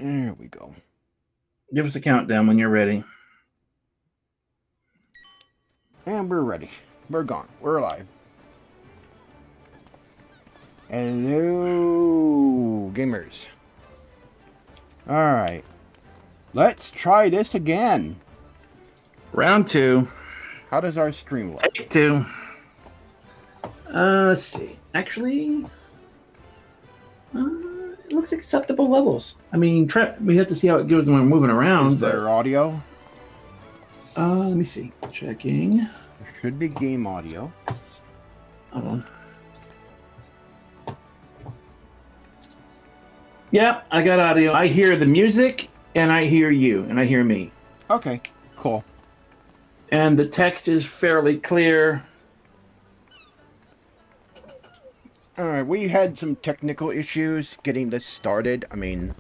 There we go. Give us a countdown when you're ready. And we're ready. We're gone. We're alive. Hello, gamers. Alright. Let's try this again. Round 2. How does our stream look? Take 2. Let's see. Actually, it looks acceptable levels. I mean, we have to see how it goes when we're moving around. Is there audio? Let me see. Checking. There should be game audio. Hold on. Yeah, I got audio. I hear the music, and I hear you, and I hear me. Okay, cool. And the text is fairly clear. Alright, we had some technical issues getting this started. I mean,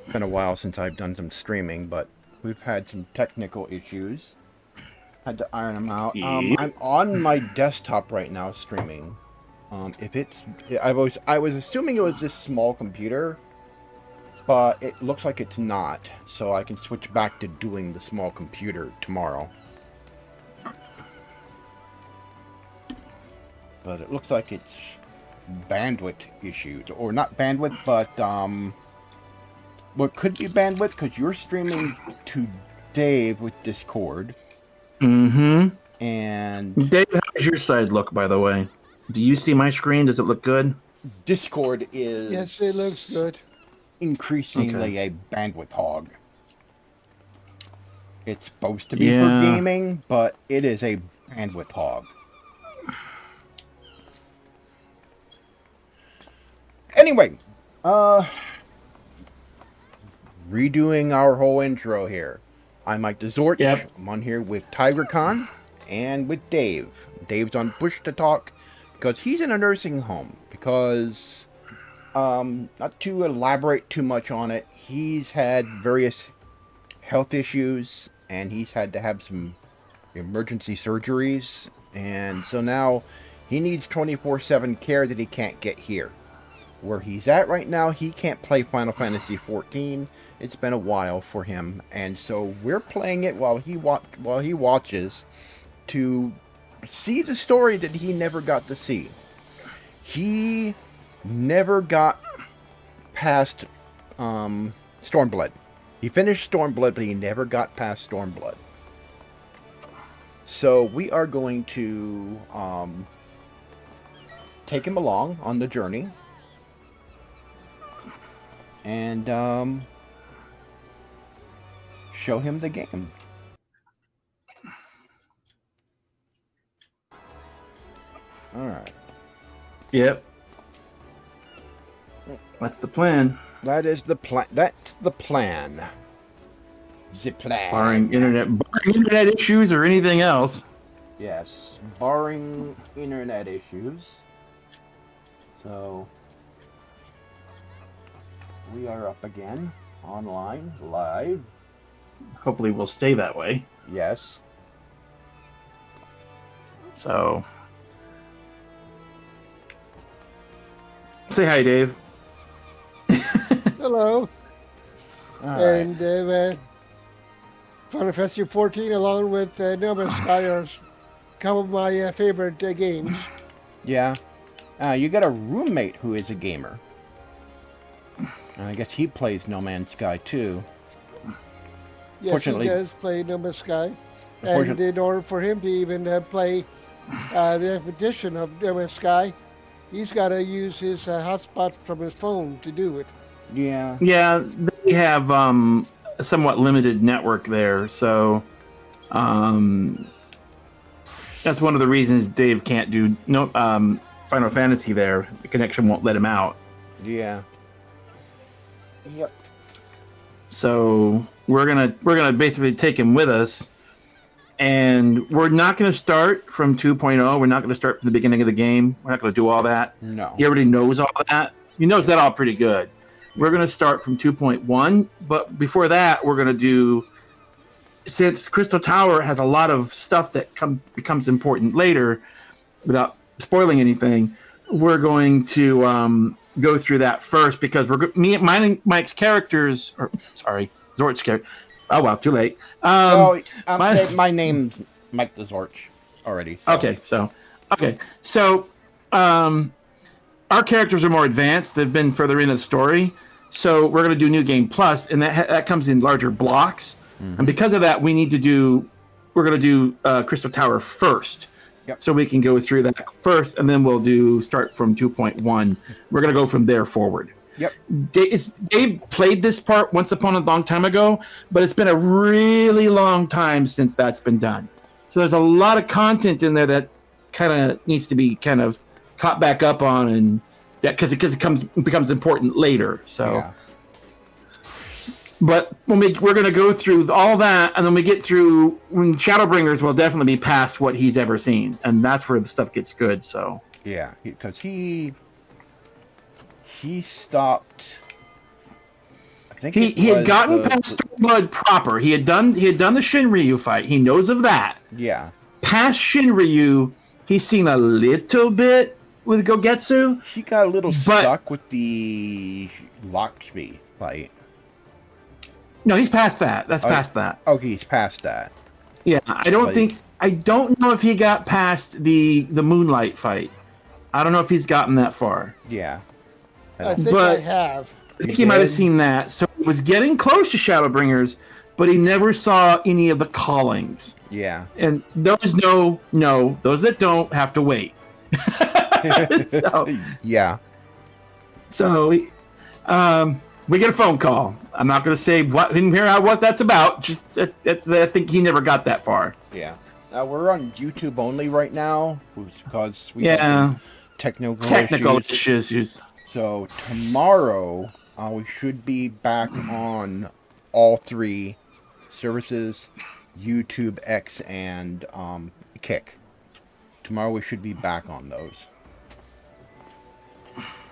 it's been a while since I've done some streaming, but we've had some technical issues. Had to iron them out. I'm on my desktop right now streaming. If it's... I was assuming it was this small computer, but it looks like it's not. So I can switch back to doing the small computer tomorrow. But it looks like it's bandwidth issues, or not bandwidth, but what could be bandwidth, because you're streaming to Dave with Discord. Mm-hmm. And Dave, how does your side look, by the way? Do you see my screen? Does it look good? Discord is... Yes, it looks good. Increasingly a bandwidth hog. It's supposed to be for gaming, but it is a bandwidth hog. Anyway, redoing our whole intro here. I'm TheZorch. Yep. I'm on here with Tygra and with Dave. Dave's on push to talk because he's in a nursing home. Because, not to elaborate too much on it, he's had various health issues and he's had to have some emergency surgeries. And so now he needs 24/7 care that he can't get here. Where he's at right now, he can't play Final Fantasy XIV. It's been a while for him, and so we're playing it while he watches to see the story that he never got to see. He never got past Stormblood. He finished Stormblood, but he never got past Stormblood. So we are going to take him along on the journey. And show him the game. Alright. Yep. What's the plan? That is the plan. That's the plan. The plan. Barring internet issues or anything else. Yes. Barring internet issues. So we are up again, online, live. Hopefully we'll stay that way. Yes. So, say hi, Dave. Hello. Right. And Final Fantasy 14, along with No Man's Sky, are some of my favorite games. Yeah. You got a roommate who is a gamer. I guess he plays No Man's Sky too. Yes, he does play No Man's Sky. And in order for him to even play the expedition of No Man's Sky, he's got to use his hotspot from his phone to do it. Yeah. Yeah, they have a somewhat limited network there, so that's one of the reasons Dave can't do Final Fantasy there. The connection won't let him out. Yeah. Yep. So we're gonna basically take him with us, and we're not gonna start from 2.0. We're not gonna start from the beginning of the game. We're not gonna do all that. No. He already knows all that. He knows that all pretty good. We're gonna start from 2.1, but before that, we're gonna do, since Crystal Tower has a lot of stuff that becomes important later, without spoiling anything. We're going to go through that first because Mike's characters, or sorry, Zorch's character. Oh wow, too late. My name's Mike TheZorch already. So. Okay, so our characters are more advanced. They've been further into the story, so we're going to do New Game Plus, and that comes in larger blocks. Mm-hmm. And because of that, we're going to do Crystal Tower first. Yep. So we can go through that first, and then we'll start from 2.1. We're going to go from there forward. Yep. Dave played this part once upon a long time ago, but it's been a really long time since that's been done. So there's a lot of content in there that kind of needs to be kind of caught back up on, and that because it becomes important later. So, yeah. But we're going to go through all that, and then we get through when Shadowbringers will definitely be past what he's ever seen, and that's where the stuff gets good. So yeah, because he stopped. I think he had gotten past Stormblood proper. He had done the Shinryu fight. He knows of that. Yeah. Past Shinryu, he's seen a little bit with Gogetsu. He got a little stuck with the Lakshmi fight. No, he's past that. That's past that. Okay, he's past that. Yeah, I don't know if he got past the Moonlight fight. I don't know if he's gotten that far. Yeah. I think I have. I think he might have seen that. So he was getting close to Shadowbringers, but he never saw any of the callings. Yeah. And those those that don't have to wait. Yeah. So we get a phone call. I'm not going to say what that's about. Just I think he never got that far. Yeah. We're on YouTube only right now because we have technical issues. So tomorrow we should be back on all three services, YouTube, X, and Kick. Tomorrow we should be back on those.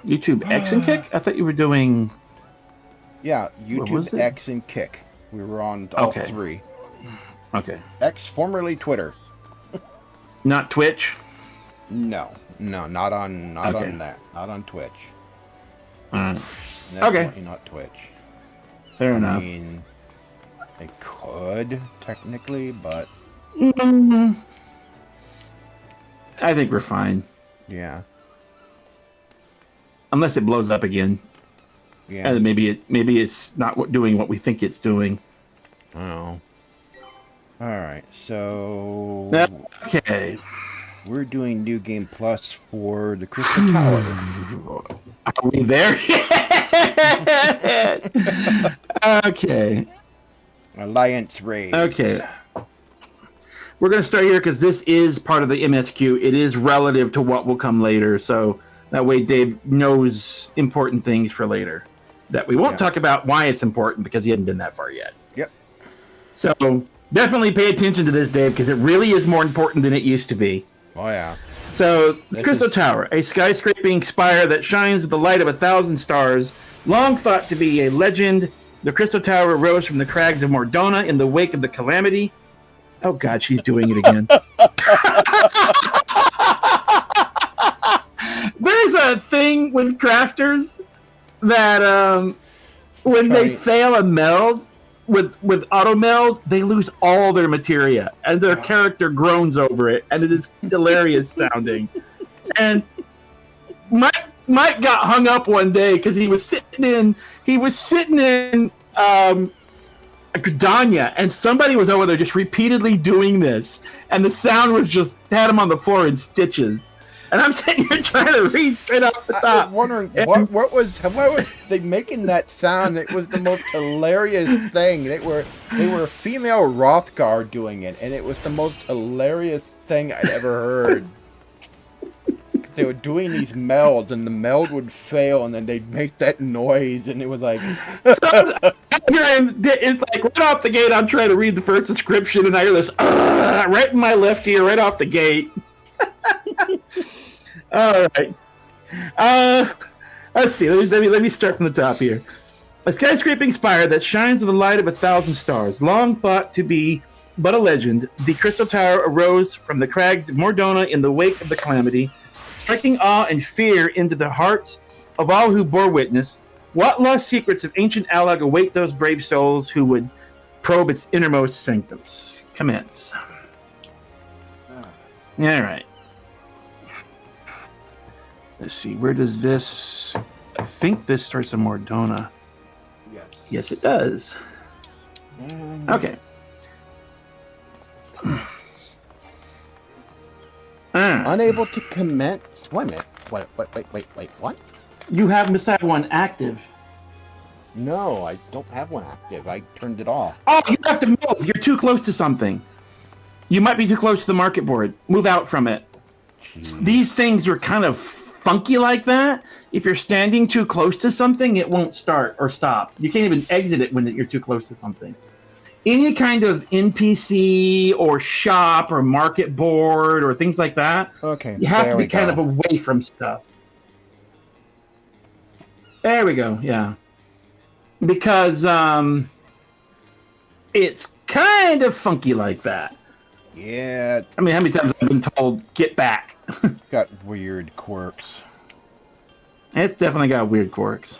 YouTube, X, and Kick? I thought you were doing... Yeah, YouTube, X, and Kick. We were on all three. Okay. X, formerly Twitter. Not Twitch? No, not on that. Not on Twitch. Okay. Not Twitch. Fair enough. I mean, they could, technically, but... I think we're fine. Yeah. Unless it blows up again. Yeah. And maybe it's not doing what we think it's doing. Oh. Alright, so... Okay. We're doing New Game Plus for the Crystal Tower. Are we there yet? Okay. Alliance Raids. Okay. We're going to start here because this is part of the MSQ. It is relative to what will come later, so that way Dave knows important things for later. That we won't talk about why it's important because he hasn't been that far yet. Yep. So definitely pay attention to this, Dave, because it really is more important than it used to be. Oh, yeah. So, the Crystal Tower, a skyscraping spire that shines with the light of 1,000 stars, long thought to be a legend. The Crystal Tower arose from the crags of Mordona in the wake of the calamity. Oh, God, she's doing it again. There's a thing with crafters that when they fail a meld with auto meld, they lose all their materia and their character groans over it, and it is hilarious sounding. And Mike got hung up one day because he was sitting in Gridania, and somebody was over there just repeatedly doing this, and the sound was just had him on the floor in stitches. And I'm sitting here trying to read straight off the top. I was wondering what was they making that sound? It was the most hilarious thing. They were female Rothgar doing it, and it was the most hilarious thing I'd ever heard. They were doing these melds, and the meld would fail, and then they'd make that noise, and it was like... It's like right off the gate, I'm trying to read the first description, and I hear this right in my left ear, right off the gate. All right. Let's see. Let me start from the top here. A skyscraping spire that shines with the light of 1,000 stars, long thought to be but a legend, the Crystal Tower arose from the crags of Mordona in the wake of the calamity, striking awe and fear into the hearts of all who bore witness, what lost secrets of ancient Allag await those brave souls who would probe its innermost sanctums? Commence. All right. Let's see. Where does this? I think this starts in Mordona. Yes. Yes, it does. Okay. Unable to commence. Wait a minute. Wait. What? You must have one active. No, I don't have one active. I turned it off. Oh, you have to move. You're too close to something. You might be too close to the market board. Move out from it. Jeez. These things are kind of funky like that. If you're standing too close to something, it won't start or stop. You can't even exit it when you're too close to something. Any kind of NPC or shop or market board or things like that, okay, you have to be kind of away from stuff. There we go, yeah. Because it's kind of funky like that. Yeah. I mean, how many times I've been told, get back? Got weird quirks. It's definitely got weird quirks.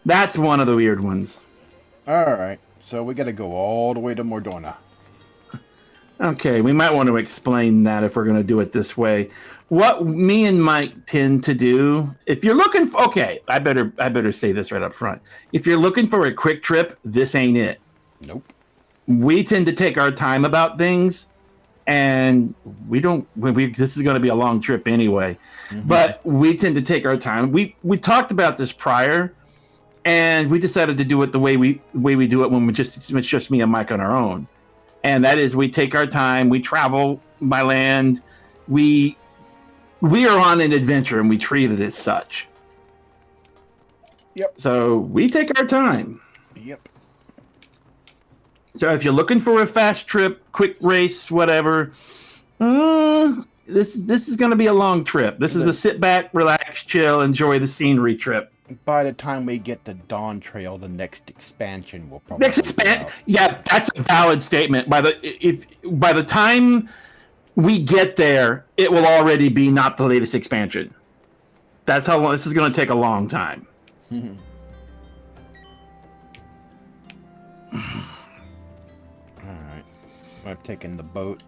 That's one of the weird ones. All right. So we got to go all the way to Mordona. Okay, we might want to explain that if we're going to do it this way. What me and Mike tend to do, if you're looking for, okay, I better say this right up front. If you're looking for a quick trip, this ain't it. Nope. We tend to take our time about things, and this is going to be a long trip anyway. Mm-hmm. But we tend to take our time. We talked about this prior. And we decided to do it the way we do it when it's just me and Mike on our own. And that is, we take our time, we travel by land, we are on an adventure and we treat it as such. Yep. So we take our time. Yep. So if you're looking for a fast trip, quick race, whatever, this is going to be a long trip. This is a sit back, relax, chill, enjoy the scenery trip. By the time we get to Dawn Trail, the next expansion will probably yeah, that's a valid statement. By the time we get there, it will already be not the latest expansion. That's how long this is going to take. A long time. All right, I've taken the boat.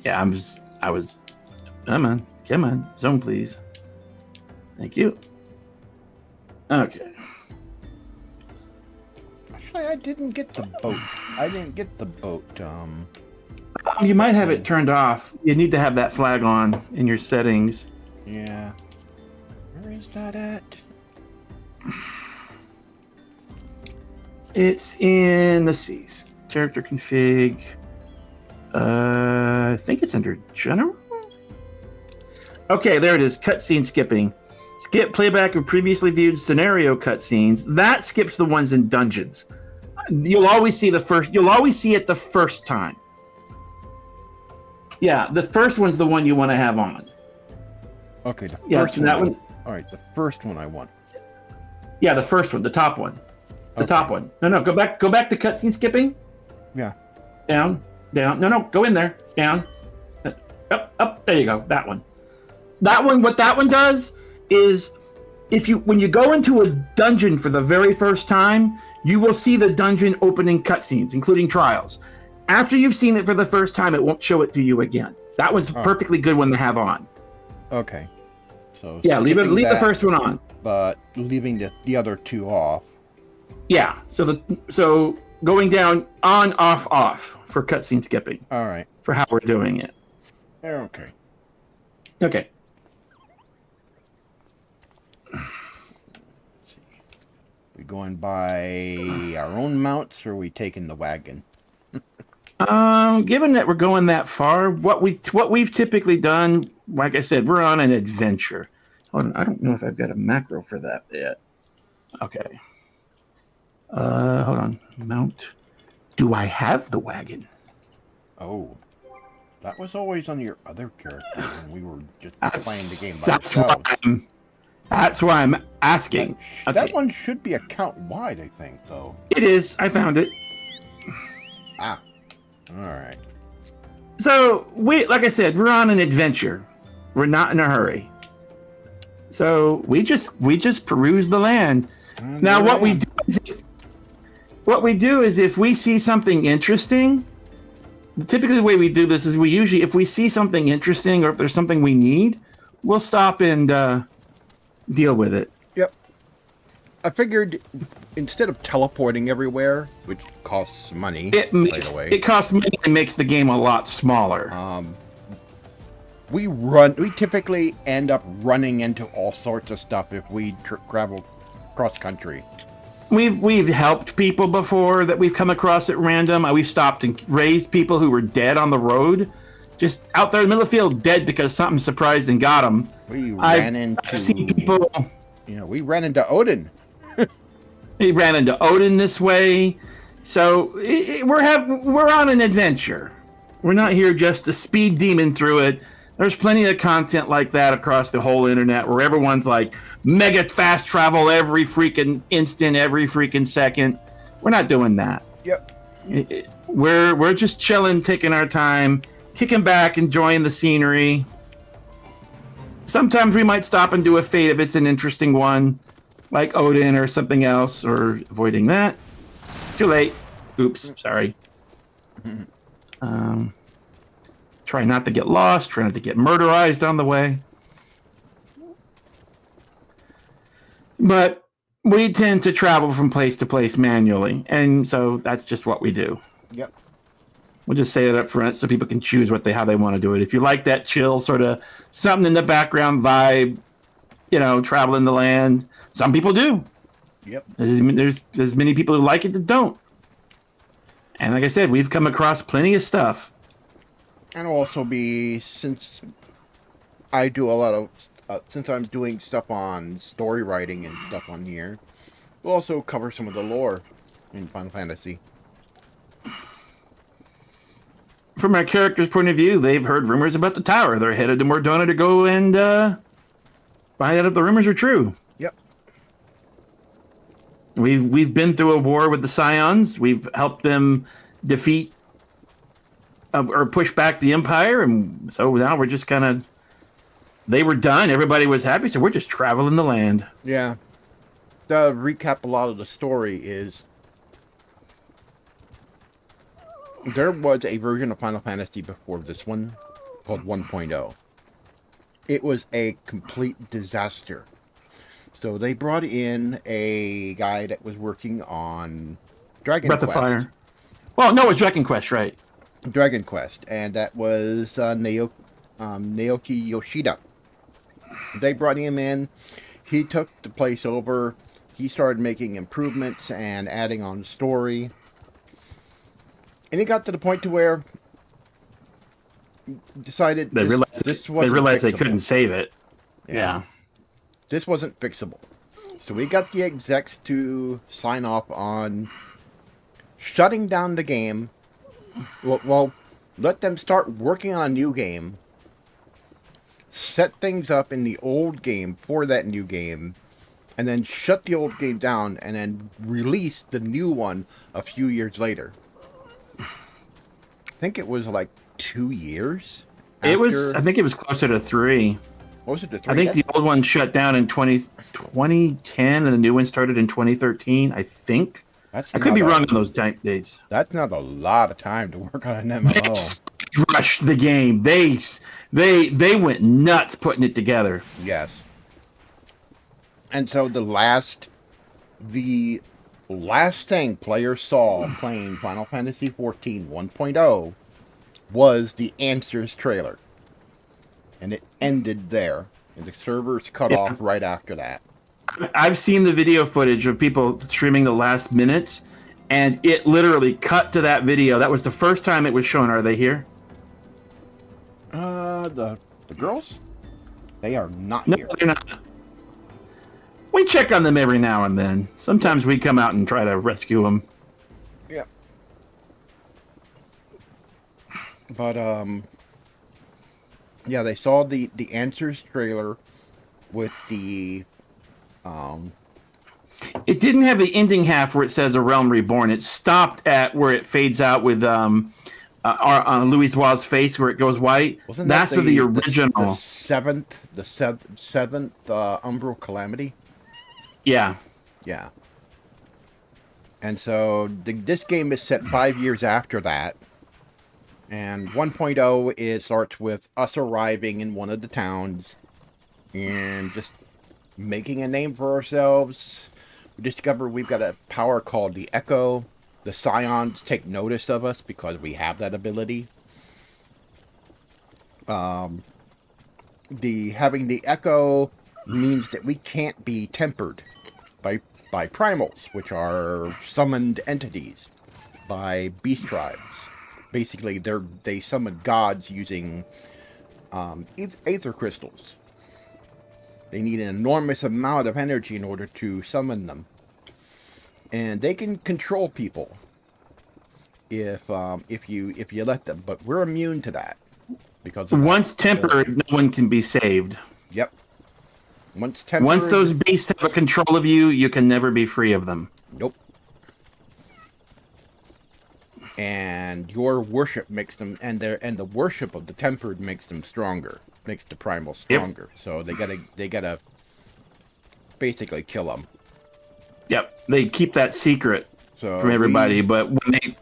Yeah, come on, zone please. Thank you. Okay. Actually, I didn't get the boat. You might have it turned off. You need to have that flag on in your settings. Yeah. Where is that at? It's in the C's. Character config. I think it's under general. Okay, there it is. Cutscene skipping. Skip playback of previously viewed scenario cutscenes. That skips the ones in dungeons. You'll always see it the first time. Yeah, the first one's the one you want to have on. Okay, the first one. That one. All right, the first one I want. Yeah, the first one, the top one. The top one. No, go back to cutscene skipping. Yeah. Down. No, go in there. Down. Up. There you go. That one. What that one does is, when you go into a dungeon for the very first time, you will see the dungeon opening cutscenes, including trials. After you've seen it for the first time, it won't show it to you again. That one's a perfectly good one to have on. Okay. So yeah, leave the first one on, but leaving the other two off. Yeah. So going down on, off for cutscene skipping. All right. For how we're doing it. Okay. Okay. We going by our own mounts, or are we taking the wagon? Given that we're going that far, what we've typically done, like I said, we're on an adventure. Hold on, I don't know if I've got a macro for that yet. Okay. Hold on. Mount. Do I have the wagon? Oh, that was always on your other character when we were just playing the game by ourselves. That's why I'm asking. That one should be account wide, I think, though. It is. I found it. All right. So like I said, we're on an adventure, We're not in a hurry. So we just peruse the land. Now what we do is if we see something interesting, typically the way we do this is if we see something interesting or if there's something we need, we'll stop and deal with it. Yep. I figured instead of teleporting everywhere, which costs money, it costs money and makes the game a lot smaller. We typically end up running into all sorts of stuff if we travel cross country. We've helped people before that we've come across at random. We've stopped and raised people who were dead on the road, just out there in the middle of the field, dead because something surprised and got them. I've seen people. We ran into Odin. We ran into Odin this way, so we're on an adventure. We're not here just to speed demon through it. There's plenty of content like that across the whole internet where everyone's like mega fast travel every freaking instant, every freaking second. We're not doing that. Yep. We're just chilling, taking our time, kicking back, enjoying the scenery. Sometimes we might stop and do a fate if it's an interesting one, like Odin or something else, or avoiding that. Too late. Oops, sorry. Try not to get lost, try not to get murderized on the way. But we tend to travel from place to place manually, and so that's just what we do. Yep. We'll just say it up front so people can choose how they want to do it. If you like that chill sort of something in the background vibe, traveling the land, some people do. Yep. There's many people who like it that don't. And like I said, we've come across plenty of stuff. And also since I do a lot of, since I'm doing stuff on story writing and stuff on here, we'll also cover some of the lore in Final Fantasy. From our character's point of view, they've heard rumors about the tower. They're headed to Mordona to go and find out if the rumors are true. Yep. We've been through a war with the Scions. We've helped them defeat or push back the Empire, and so now we're just they were done. Everybody was happy, so we're just traveling the land. Yeah. To recap a lot of the story is there was a version of Final Fantasy before this one called 1.0. It was a complete disaster. So they brought in a guy that was working on Dragon Quest. Breath of Fire. Well, no, it was Dragon Quest, right? Dragon Quest, and that was Naoki Yoshida. They brought him in. He took the place over. He started making improvements and adding on story. And it got to the point to where he decided they realized they couldn't save it. Yeah. This wasn't fixable. So we got the execs to sign off on shutting down the game. Well, let them start working on a new game, set things up in the old game for that new game, and then shut the old game down and then release the new one a few years later. I think it was like 2 years. I think it was closer to 3. What was it, to 3? I think the old one shut down in 2010 and the new one started in 2013, I think. I could be wrong on those dates. That's not a lot of time to work on an MMO. They rushed the game. They went nuts putting it together. Yes. And so the last thing players saw playing Final Fantasy XIV 1.0 was the Answers trailer. And it ended there. And the servers cut off right after that. I've seen the video footage of people streaming the last minutes, and it literally cut to that video. That was the first time it was shown. Are they here? The girls? They are not No, here. they're not. We check on them every now and then. Sometimes we come out and try to rescue them. Yeah. But, yeah, they saw the Answers trailer with the, It didn't have the ending half where it says a Realm Reborn. It stopped at where it fades out with Louis Wa's face where it goes white. Wasn't that's that the original. The seventh Umbral Calamity? Yeah. Yeah. And so this game is set 5 years after that. And 1.0 starts with us arriving in one of the towns and just making a name for ourselves. We discover we've got a power called the Echo. The Scions take notice of us because we have that ability. Having the Echo means that we can't be tempered by primals, which are summoned entities, by beast tribes. Basically, they summon gods using aether crystals. They need an enormous amount of energy in order to summon them, and they can control people if you let them. But we're immune to that because of once tempered, no one can be saved. Yep. Once those beasts have a control of you, you can never be free of them. Nope. And your worship makes them, and the worship of the tempered makes them stronger, makes the primal stronger. Yep. So they gotta basically kill them. Yep, they keep that secret from everybody. But when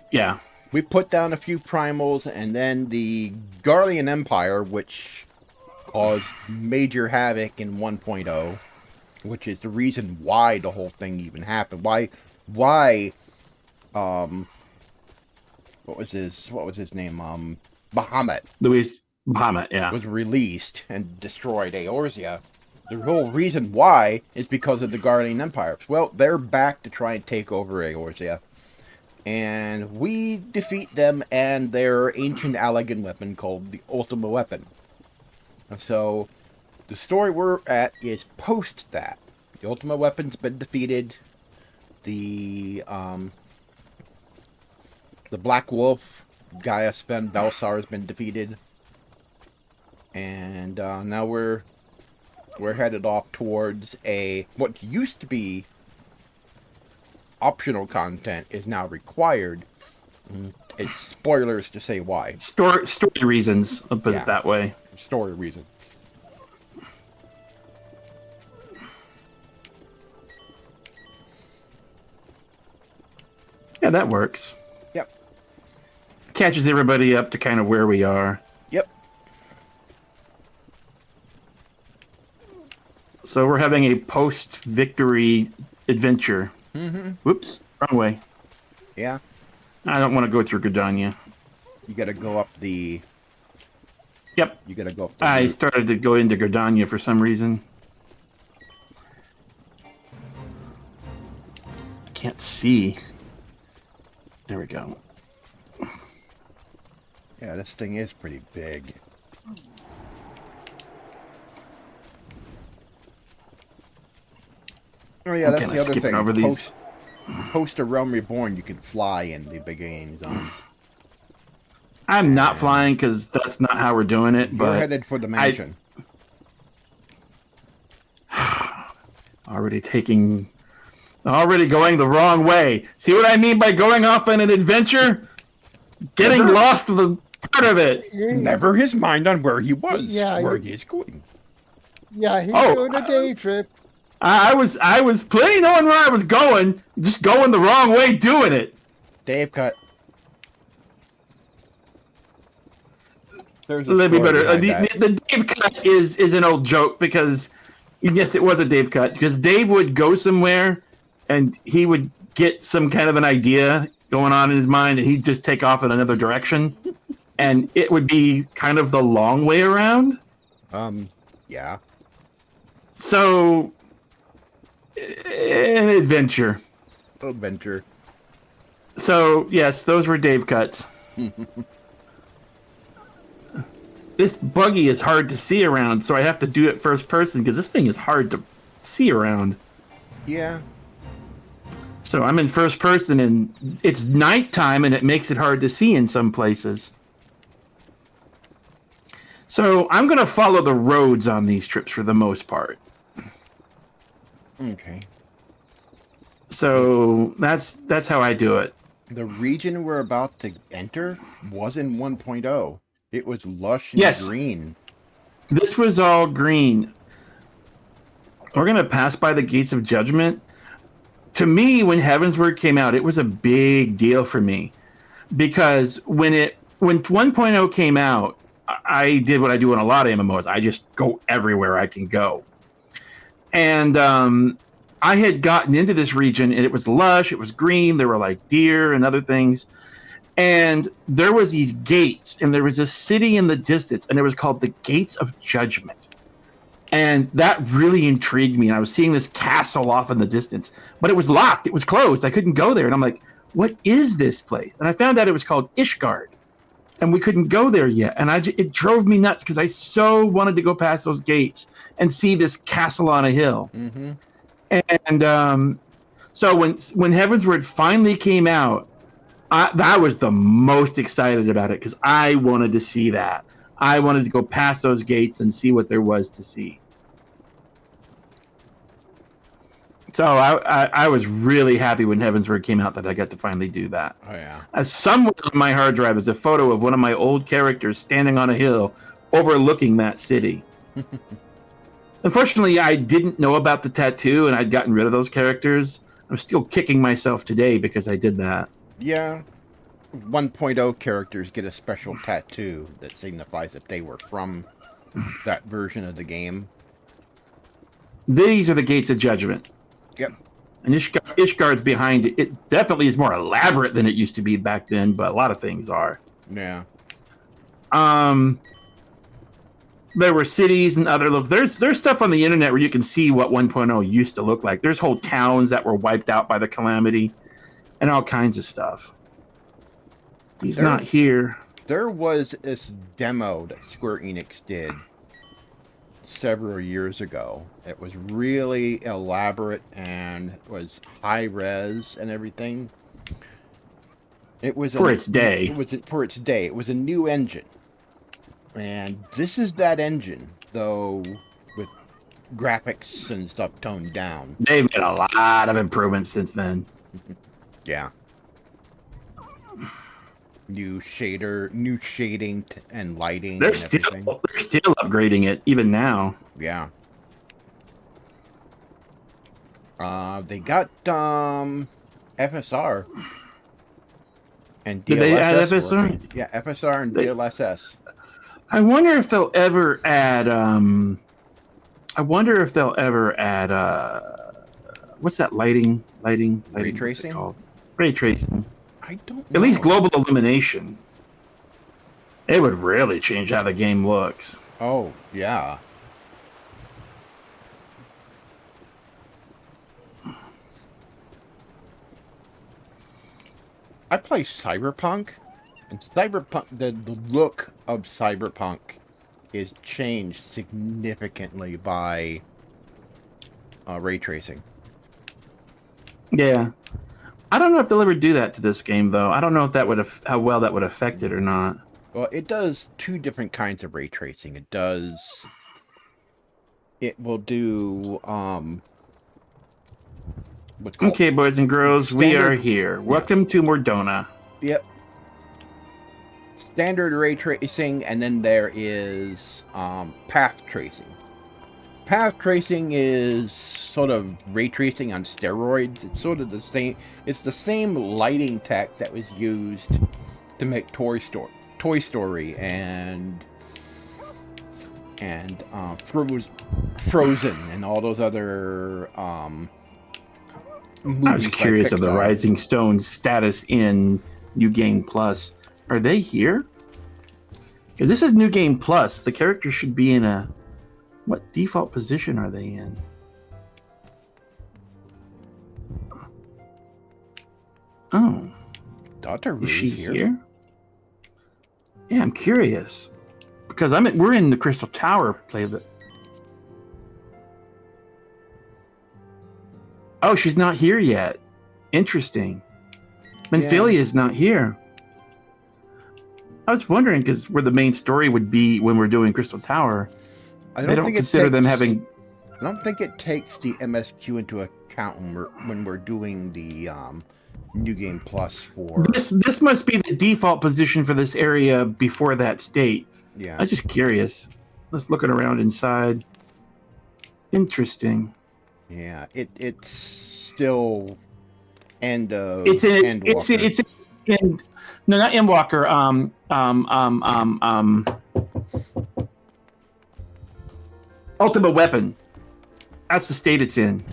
we put down a few primals, and then the Garlean Empire, which caused major havoc in 1.0, which is the reason why the whole thing even happened. Why what was his name? Bahamut. Louis Bahamut, yeah. Was released and destroyed Eorzea. The whole reason why is because of the Garlean Empire. Well, they're back to try and take over Eorzea. And we defeat them and their ancient Allagan weapon called the Ultima Weapon. And so, the story we're at is post that. The Ultima Weapon's been defeated. The Black Wolf, Gaia Sven Belsar, has been defeated. And now we're headed off towards what used to be optional content is now required. It's spoilers to say why. Story reasons, I'll put it that way. Story reason. Yeah, that works. Yep. Catches everybody up to kind of where we are. Yep. So we're having a post-victory adventure. Mm-hmm. Whoops, wrong way. Yeah. I don't want to go through Gridania. You gotta go up the... Yep. You gotta go up the... I started to go into Gridania for some reason. I can't see. There we go. Yeah, this thing is pretty big. Oh yeah, that's the other thing. Over post a Realm Reborn, you can fly in the beginning zones. I'm not flying because that's not how we're doing it. But you're headed for the mansion. Already going the wrong way. See what I mean by going off on an adventure? Getting lost with a part of it. Never his mind on where he was. Yeah, where he is going. Yeah, he's doing a day trip. I was planning knowing where I was going, just going the wrong way doing it. Dave cut. Let me better. The Dave cut is an old joke because, yes, it was a Dave cut because Dave would go somewhere and he would get some kind of an idea going on in his mind and he'd just take off in another direction and it would be kind of the long way around. Yeah. So, an adventure. Adventure. So, yes, those were Dave cuts. This buggy is hard to see around, so I have to do it first person because this thing is hard to see around. Yeah. So I'm in first person and it's nighttime and it makes it hard to see in some places. So I'm going to follow the roads on these trips for the most part. Okay. So that's how I do it. The region we're about to enter was in 1.0. It was lush and Yes. green. This was all green. We're going to pass by the gates of judgment. To me, when Heavensward came out, it was a big deal for me. Because when 1.0 came out, I did what I do in a lot of MMOs. I just go everywhere I can go. And I had gotten into this region, and it was lush, it was green, there were like deer and other things. And there was these gates, and there was a city in the distance, and it was called the Gates of Judgment. And that really intrigued me. And I was seeing this castle off in the distance, but it was locked, it was closed, I couldn't go there. And I'm like, what is this place? And I found out it was called Ishgard, and we couldn't go there yet. And it drove me nuts because I so wanted to go past those gates and see this castle on a hill. Mm-hmm. And so when Heavensward finally came out, I was the most excited about it because I wanted to see that. I wanted to go past those gates and see what there was to see. So I was really happy when Heavensward came out that I got to finally do that. Oh, yeah. As somewhere on my hard drive is a photo of one of my old characters standing on a hill overlooking that city. Unfortunately, I didn't know about the tattoo, and I'd gotten rid of those characters. I'm still kicking myself today because I did that. Yeah. 1.0 characters get a special tattoo that signifies that they were from that version of the game. These are the Gates of Judgment. Yep. And Ishgard's behind it. It definitely is more elaborate than it used to be back then, but a lot of things are. Yeah. There were cities and other looks. There's stuff on the internet where you can see what 1.0 used to look like. There's whole towns that were wiped out by the calamity and all kinds of stuff. He's not here. There was this demo that Square Enix did several years ago. It was really elaborate and was high res and everything. It was for its day. It was a new engine. And this is that engine, though, with graphics and stuff toned down. They've made a lot of improvements since then. Yeah. New shading and lighting. They're still upgrading it even now. Yeah. They got FSR and DLSS. Did they add FSR? Working. Yeah, FSR and DLSS. I wonder if they'll ever add. What's that lighting? Ray tracing. Called? Ray tracing. I don't know. At least global illumination. It would really change how the game looks. Oh yeah. I play Cyberpunk, and Cyberpunk, the look of Cyberpunk is changed significantly by ray tracing. Yeah. I don't know if they'll ever do that to this game, though. I don't know if that would how well that would affect it or not. Well, it does two different kinds of ray tracing. It will do okay, boys and girls, we are here. Welcome to Mordona. Yep. Standard ray tracing, and then there is path tracing. Path tracing is sort of ray tracing on steroids. It's sort of the same. It's the same lighting tech that was used to make Toy Story and Frozen and all those other movies. I was curious of the Rising Stone's status in New Game Plus. Are they here? If this is New Game Plus, the characters should be in a... What default position are they in? Oh. Dr. Is she here? Yeah, I'm curious. Because we're in the Crystal Tower play that. Oh, she's not here yet. Interesting. Menphilia is not here. I was wondering because where the main story would be when we're doing Crystal Tower. They don't consider them having. I don't think it takes the MSQ into account when we're doing the New Game Plus for... This must be the default position for this area before that state. Yeah. I'm just curious. Let's look it around inside. Interesting. Yeah, it's still end of It's in Endwalker. it's in no, not Endwalker. Ultimate Weapon. That's the state it's in.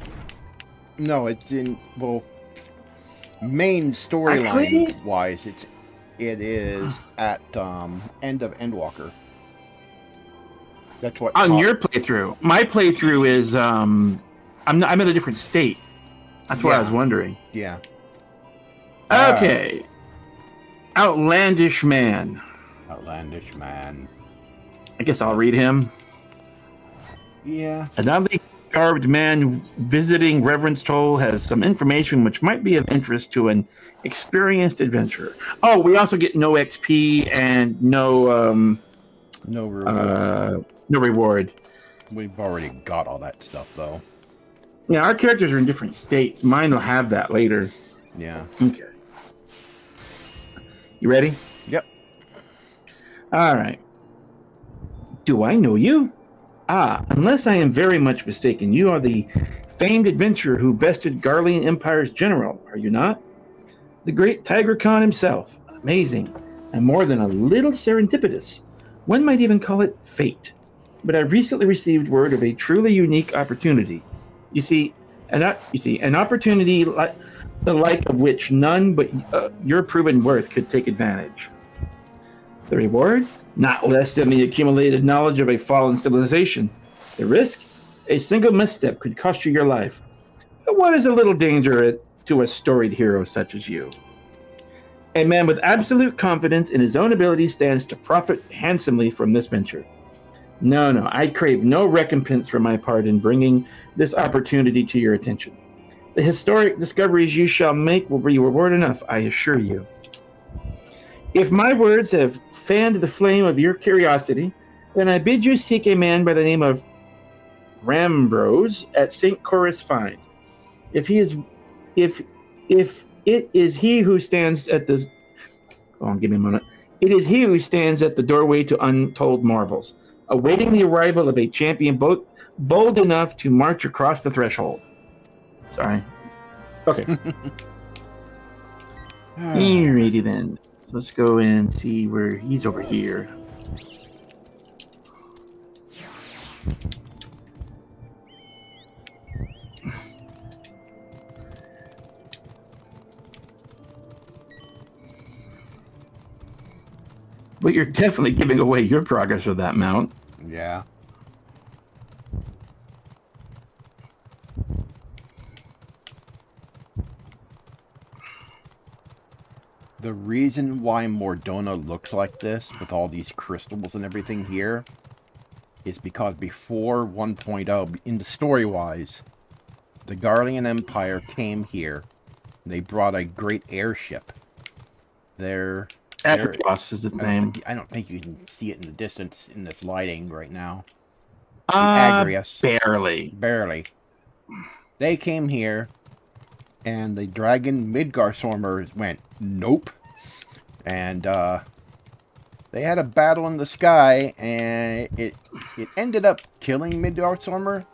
No, it's in, well, main storyline wise, it is at end of Endwalker. That's what on your playthrough. My playthrough is I'm in a different state. That's what I was wondering. Yeah. Okay. Outlandish man. Outlandish man. I guess I'll read him. Yeah. An oddly garbed man visiting Reverence Toll has some information which might be of interest to an experienced adventurer. Oh, we also get no XP and no reward. No reward. We've already got all that stuff, though. Yeah, our characters are in different states. Mine will have that later. Yeah. Okay. You ready? Yep. All right. Do I know you? Ah, unless I am very much mistaken, you are the famed adventurer who bested Garlean Empire's general, are you not? The great Tygra Khan himself. Amazing. And more than a little serendipitous. One might even call it fate. But I recently received word of a truly unique opportunity. You see, an opportunity like the like of which none but your proven worth could take advantage. The reward? Not less than the accumulated knowledge of a fallen civilization. The risk? A single misstep could cost you your life. But what is a little danger to a storied hero such as you? A man with absolute confidence in his own abilities stands to profit handsomely from this venture. No, I crave no recompense for my part in bringing this opportunity to your attention. The historic discoveries you shall make will be reward enough, I assure you. If my words have fanned the flame of your curiosity, then I bid you seek a man by the name of Rambrose at St. Chorus find. If it is he who stands at the... Hold on, give me a moment. It is he who stands at the doorway to untold marvels, awaiting the arrival of a champion bold enough to march across the threshold. Sorry. Okay. Alrighty then. So let's go and see where he's over here. But you're definitely giving away your progress with that mount. Yeah. The reason why Mordona looks like this, with all these crystals and everything here, is because before 1.0, in the story-wise, the Garlean Empire came here. They brought a great airship. Agrios is his name. I don't think you can see it in the distance in this lighting right now. Agrios. Barely. They came here, and the dragon Midgarstormers went, nope. And they had a battle in the sky, and it ended up killing Midgarstormer,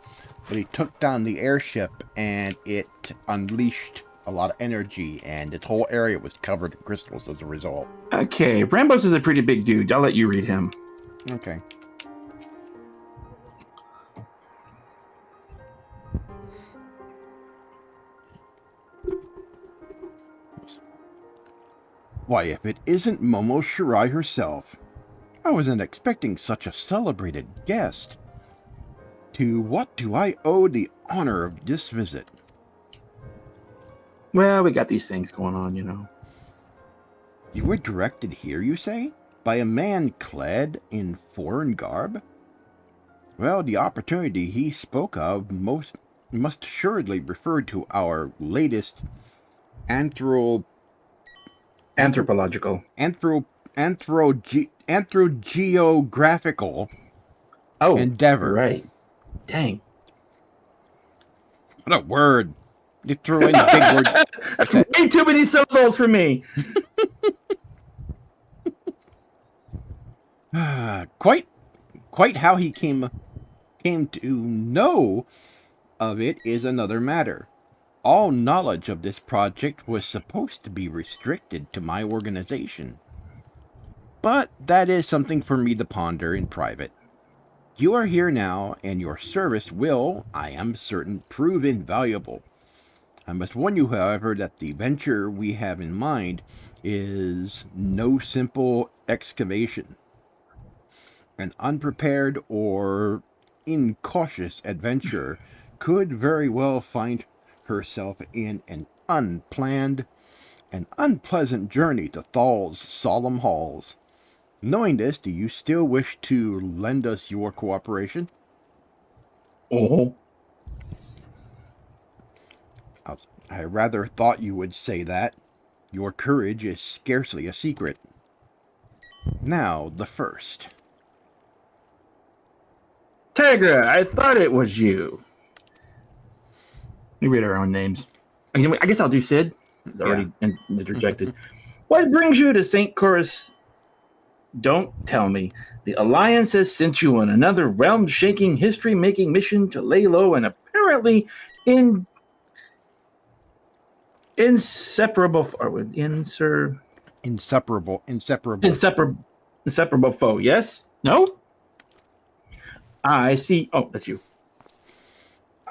but he took down the airship, and it unleashed a lot of energy, and this whole area was covered in crystals as a result. Okay, Rambos is a pretty big dude. I'll let you read him. Okay. Why, if it isn't Momo Shirai herself. I wasn't expecting such a celebrated guest. To what do I owe the honor of this visit? Well, we got these things going on, you know. You were directed here, you say? By a man clad in foreign garb? Well, the opportunity he spoke of must assuredly refer to our latest Anthropological. Anthrogeographical endeavor. Right. Dang. What a word. You threw in the big word. That's way too many syllables for me. Quite how he came to know of it is another matter. All knowledge of this project was supposed to be restricted to my organization. But that is something for me to ponder in private. You are here now, and your service will, I am certain, prove invaluable. I must warn you, however, that the venture we have in mind is no simple excavation. An unprepared or incautious adventurer could very well find herself in an unplanned and unpleasant journey to Thal's solemn halls. Knowing this, do you still wish to lend us your cooperation? Oh. I rather thought you would say that. Your courage is scarcely a secret. Now, the first. Tygra, I thought it was you. We read our own names. I guess I'll do Sid. It's already interjected. What brings you to St. Chorus? Don't tell me. The Alliance has sent you on another realm-shaking, history-making mission to lay low and apparently inseparable foe. Yes? No? I see. Oh, that's you.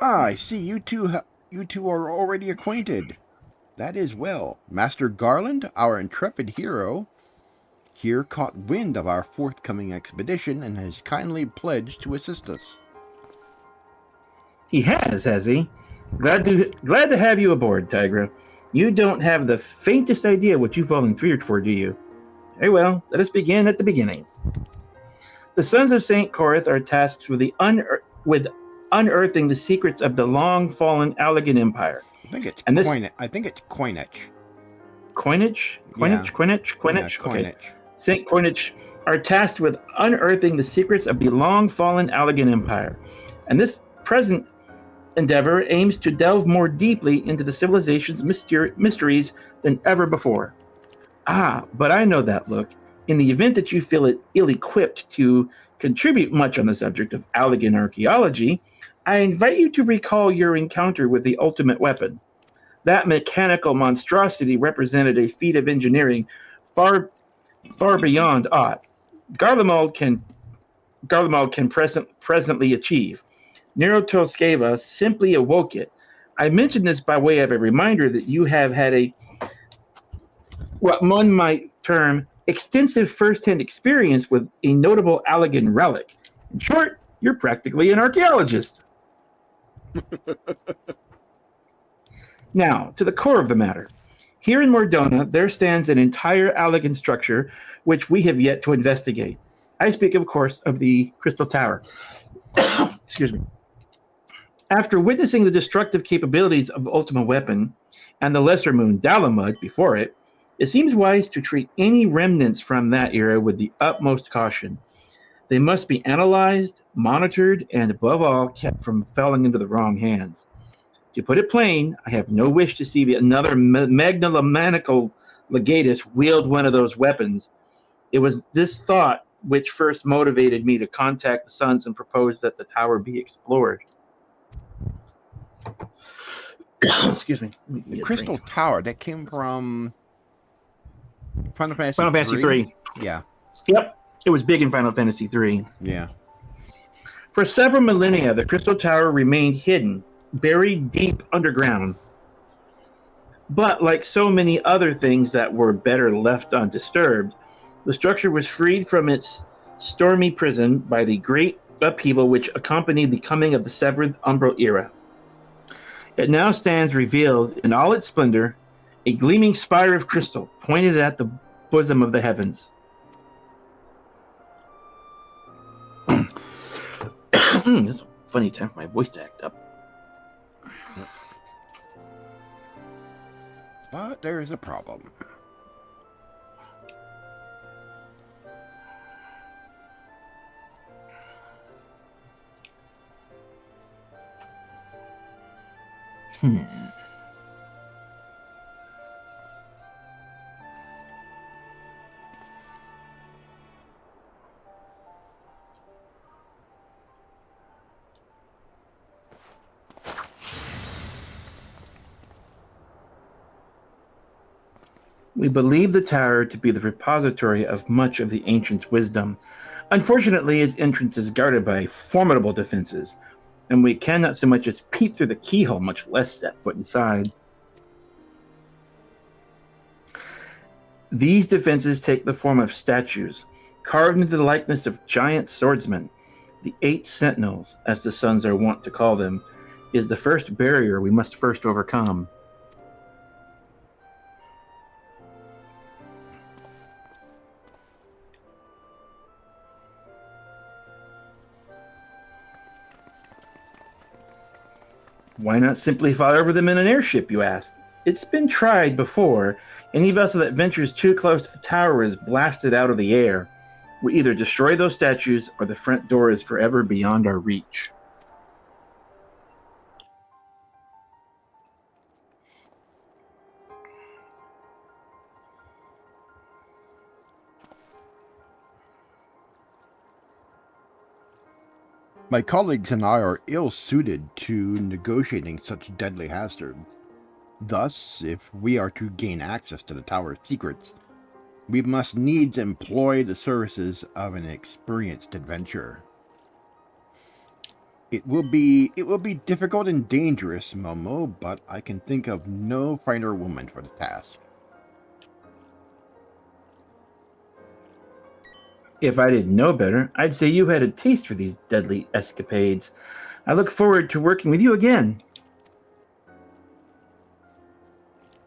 I see you two are already acquainted. That is well. Master Garland, our intrepid hero, here caught wind of our forthcoming expedition and has kindly pledged to assist us. He has he? Glad to have you aboard, Tygra. You don't have the faintest idea what you volunteered for, do you? Very well, let us begin at the beginning. The Sons of St. Chorus are tasked with unearthing the secrets of the long-fallen Allegan Empire. I think it's coinage. Coinage? Yeah, Coinage? coinage. Okay. St. Coinage are tasked with unearthing the secrets of the long-fallen Allegan Empire. And this present endeavor aims to delve more deeply into the civilization's mysteries than ever before. But I know that look. In the event that you feel ill-equipped to contribute much on the subject of Allegan archaeology, I invite you to recall your encounter with the ultimate weapon. That mechanical monstrosity represented a feat of engineering far beyond aught Garlemald can presently achieve. Nerotoskeva simply awoke it. I mention this by way of a reminder that you have had what one might term extensive first-hand experience with a notable Allegan relic. In short, you're practically an archaeologist. Now, to the core of the matter. Here in Mordona, there stands an entire Allegan structure which we have yet to investigate. I speak, of course, of the Crystal Tower. Excuse me. After witnessing the destructive capabilities of Ultima Weapon and the lesser moon Dalamud before it, it seems wise to treat any remnants from that era with the utmost caution. They must be analyzed, monitored, and above all, kept from falling into the wrong hands. To put it plain, I have no wish to see another megalomaniacal legatus wield one of those weapons. It was this thought which first motivated me to contact the Sons and propose that the tower be explored. Excuse me. The Crystal Tower, that came from Final Fantasy III. Yeah. Yep. It was big in Final Fantasy III. Yeah. For several millennia, the Crystal Tower remained hidden, buried deep underground. But like so many other things that were better left undisturbed, the structure was freed from its stormy prison by the great upheaval which accompanied the coming of the Seventh Umbral era. It now stands revealed in all its splendor, a gleaming spire of crystal pointed at the bosom of the heavens. It's a funny time for my voice to act up. But there is a problem. We believe the tower to be the repository of much of the ancients' wisdom. Unfortunately, its entrance is guarded by formidable defenses, and we cannot so much as peep through the keyhole, much less step foot inside. These defenses take the form of statues, carved into the likeness of giant swordsmen. The 8 sentinels, as the sons are wont to call them, is the first barrier we must first overcome. Why not simply fly over them in an airship, you ask? It's been tried before. Any vessel that ventures too close to the tower is blasted out of the air. We either destroy those statues or the front door is forever beyond our reach. My colleagues and I are ill-suited to negotiating such deadly hazard. Thus, if we are to gain access to the tower's secrets, we must needs employ the services of an experienced adventurer. It will be difficult and dangerous, Momo, but I can think of no finer woman for the task. If I didn't know better, I'd say you had a taste for these deadly escapades. I look forward to working with you again.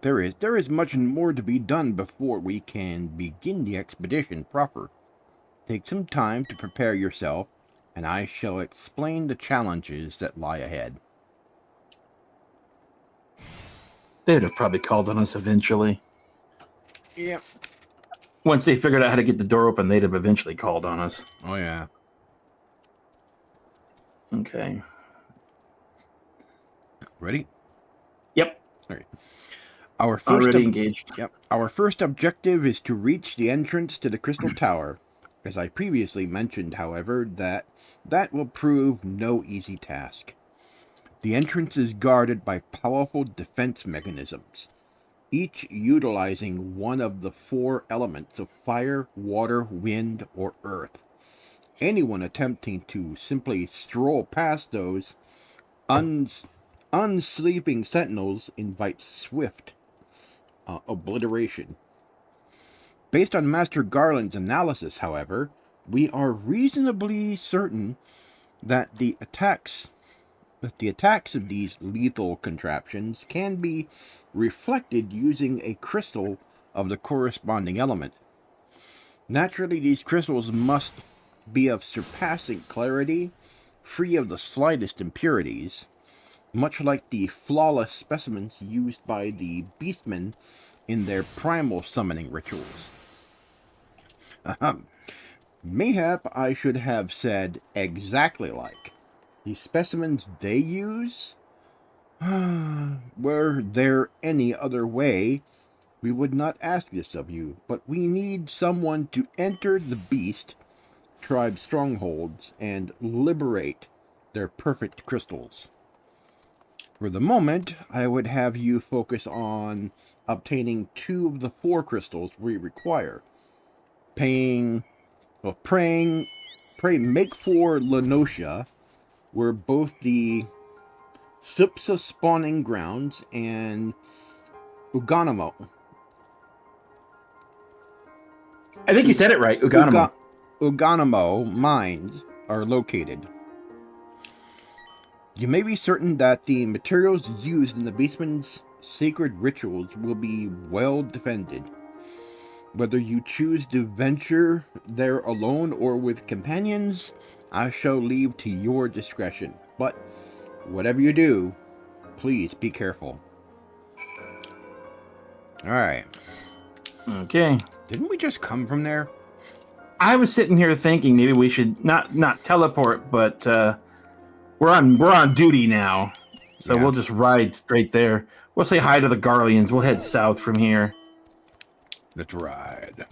There is much more to be done before we can begin the expedition proper. Take some time to prepare yourself, and I shall explain the challenges that lie ahead. They'd have probably called on us eventually. Yep. Once they figured out how to get the door open, they'd have eventually called on us. Oh, yeah. Okay. Ready? Yep. All right. Our Already engaged. Yep. Our first objective is to reach the entrance to the Crystal Tower. As I previously mentioned, however, that will prove no easy task. The entrance is guarded by powerful defense mechanisms, each utilizing one of the 4 elements of fire, water, wind, or earth. Anyone attempting to simply stroll past those unsleeping sentinels invites swift obliteration. Based on Master Garland's analysis, however, we are reasonably certain that the attacks of these lethal contraptions can be reflected using a crystal of the corresponding element. Naturally, these crystals must be of surpassing clarity, free of the slightest impurities, much like the flawless specimens used by the beastmen in their primal summoning rituals. Mayhap I should have said exactly like. The specimens they use? Were there any other way, we would not ask this of you, but we need someone to enter the beast tribe strongholds and liberate their perfect crystals. For the moment, I would have you focus on obtaining 2 of the 4 crystals we require. Pray make for Lenosia, where both the Supsa spawning grounds and Uganamo. I think you said it right, Uganamo. Uganamo mines are located. You may be certain that the materials used in the beastman's sacred rituals will be well defended. Whether you choose to venture there alone or with companions, I shall leave to your discretion. But whatever you do, please be careful. Alright. Okay. Didn't we just come from there? I was sitting here thinking maybe we should not teleport, but we're on duty now. So Yeah. We'll just ride straight there. We'll say hi to the Garleans. We'll head south from here. Let's ride.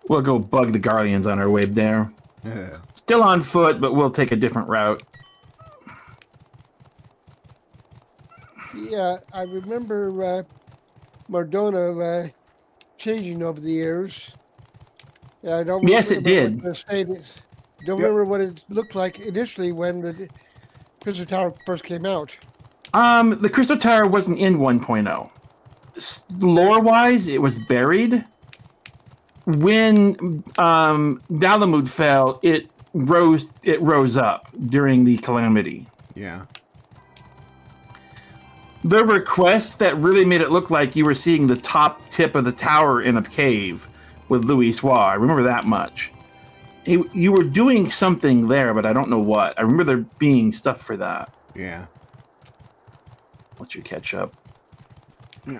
We'll go bug the Garleans on our way there. Yeah. Still on foot, but we'll take a different route. Yeah, I remember Mardona changing over the years. I don't Yes, it remember did. what the state is. Don't Yep. remember what it looked like initially when the Crystal Tower first came out. The Crystal Tower wasn't in 1.0. Lore-wise, it was buried. When Dalamud fell, it rose up during the calamity. Yeah. There were quests that really made it look like you were seeing the top tip of the tower in a cave with Louis Soir. I remember that much. You were doing something there, but I don't know what. I remember there being stuff for that. Yeah. Let you catch up. Yeah.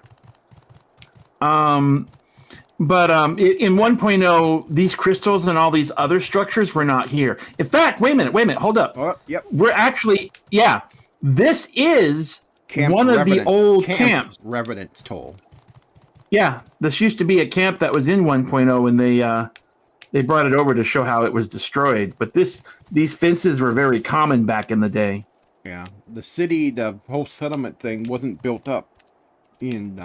But in 1.0, these crystals and all these other structures were not here. In fact, wait a minute, hold up. Oh, yep. We're actually, this is Camp one of the old camps. Revenant's Toll. Yeah, this used to be a camp that was in 1.0, and they brought it over to show how it was destroyed. But these fences were very common back in the day. Yeah. The city, the whole settlement thing wasn't built up in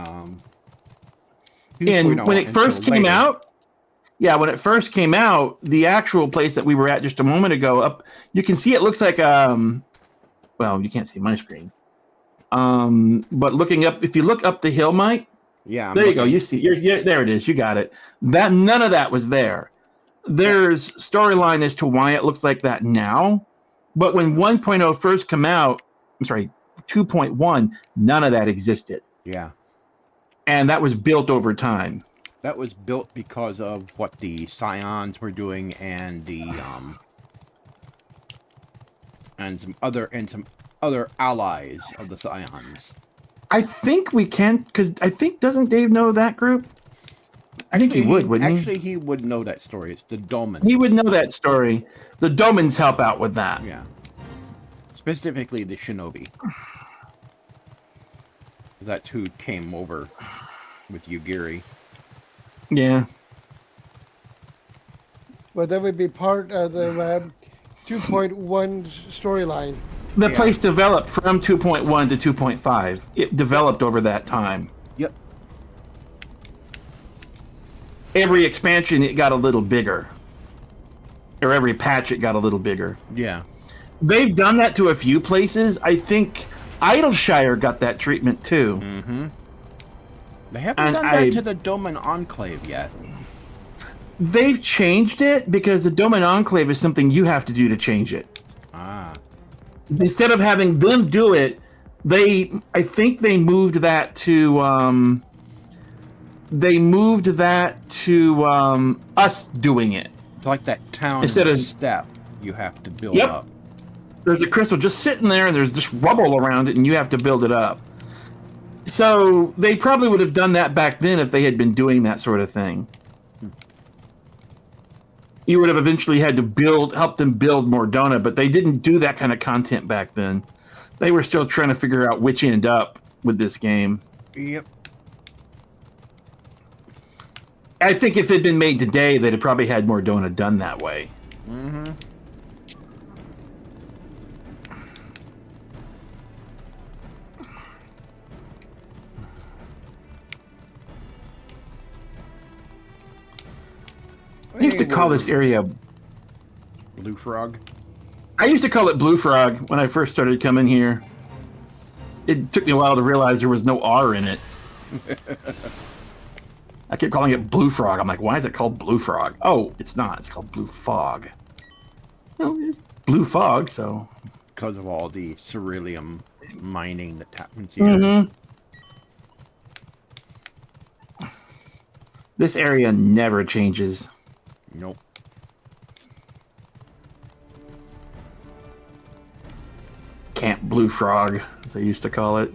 And when it first came out, when it first came out, the actual place that we were at just a moment ago, up you can see it looks like well, you can't see my screen. But looking up, if you look up the hill, Mike, there you go. You see, you're there. It is. You got it. That none of that was there. There's storyline as to why it looks like that now, but when 1.0 first came out, I'm sorry, 2.1, none of that existed. Yeah. And that was built over time. That was built because of what the Scions were doing and the and some other allies of the Scions. I think we can, because I think, doesn't Dave know that group? I think he would, wouldn't he? Actually, he would know that story. It's the Domans. He would know that story. The Domans help out with that. Yeah. Specifically the Shinobi. That's who came over with Yugiri. Yeah. Well, that would be part of the 2.1 storyline. The place developed from 2.1 to 2.5. It developed over that time. Yep. Every expansion, it got a little bigger. Or every patch, it got a little bigger. Yeah. They've done that to a few places. I think Idleshire got that treatment too. Mm-hmm. They haven't done that to the Doman Enclave yet. They've changed it because the Doman Enclave is something you have to do to change it. Ah. Instead of having them do it, I think they moved that to us doing it. It's like that town Instead of step you have to build up. There's a crystal just sitting there and there's just rubble around it and you have to build it up. So they probably would have done that back then if they had been doing that sort of thing. You would have eventually had to help them build Mordona, but they didn't do that kind of content back then. They were still trying to figure out which end up with this game. Yep. I think if it had been made today, they'd have probably had Mordona done that way. Mm-hmm. I used to call this area Blue Frog. I used to call it Blue Frog when I first started coming here. It took me a while to realize there was no R in it. I kept calling it Blue Frog. I'm like, why is it called Blue Frog? Oh, it's not. It's called Blue Fog. Well, it's Blue Fog, so... Because of all the ceruleum mining that happens here. Mm-hmm. This area never changes. Nope. Camp Blue Frog, as they used to call it.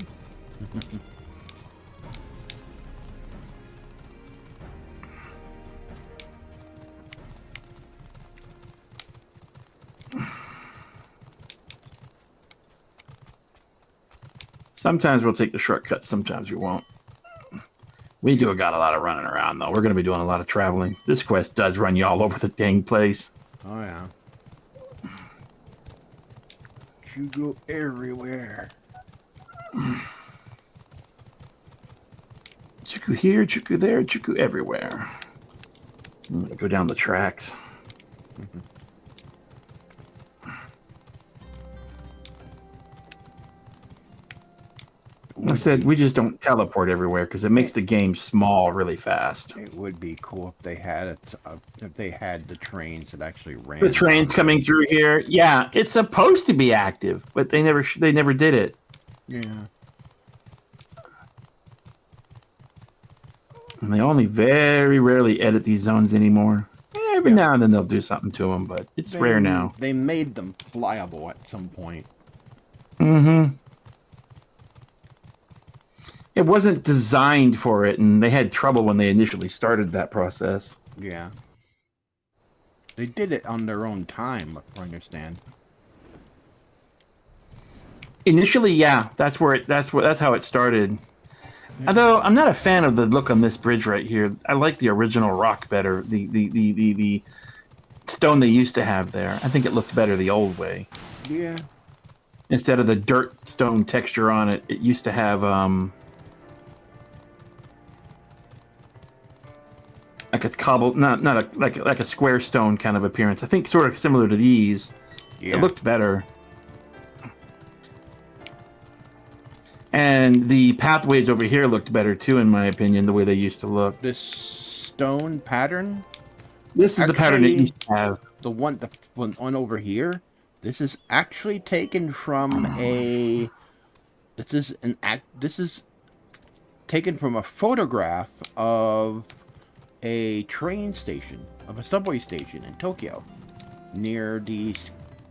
Sometimes we'll take the shortcut, sometimes we won't. We got a lot of running around, though. We're going to be doing a lot of traveling. This quest does run you all over the dang place. Oh, yeah. You go everywhere. Chuku here, Chuku there, Chuku everywhere. I'm gonna go down the tracks. I said we just don't teleport everywhere because it makes the game small really fast. It would be cool if they had the trains that actually ran. The trains coming through here, yeah, it's supposed to be active, but they never did it. Yeah. And they only very rarely edit these zones anymore. Every now and then they'll do something to them, but it's rare now. They made them flyable at some point. Mm-hmm. It wasn't designed for it, and they had trouble when they initially started that process. Yeah. They did it on their own time, if I understand. Initially, yeah, that's how it started. Yeah. Although I'm not a fan of the look on this bridge right here. I like the original rock better. The stone they used to have there. I think it looked better the old way. Yeah. Instead of the dirt stone texture on it, it used to have like a cobble, like a square stone kind of appearance. I think sort of similar to these. Yeah. It looked better. And the pathways over here looked better too, in my opinion, the way they used to look. This stone pattern? This is the pattern it used to have. The one over here, this is actually taken from a... This is taken from a photograph of a train station, of a subway station in Tokyo, near the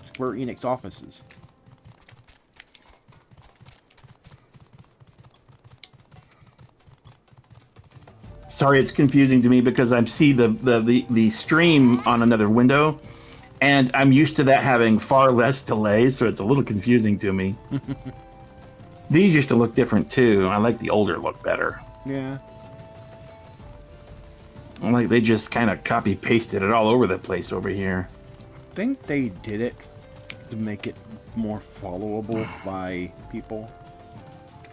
Square Enix offices. Sorry, it's confusing to me because I see the stream on another window, and I'm used to that having far less delay, so it's a little confusing to me. These used to look different too. I like the older look better. Yeah. Like they just kind of copy pasted it all over the place over here. I think they did it to make it more followable by people.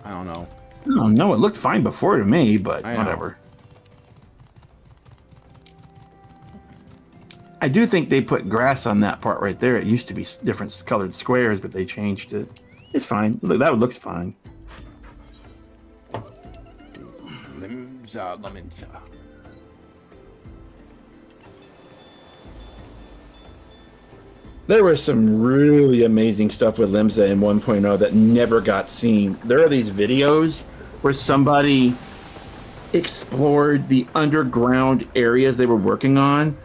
I don't know. No, it looked fine before to me, but whatever. I do think they put grass on that part right there. It used to be different colored squares, but they changed it. It's fine. Look, that looks fine. Lemons. There was some really amazing stuff with Limsa in 1.0 that never got seen. There are these videos where somebody explored the underground areas they were working on,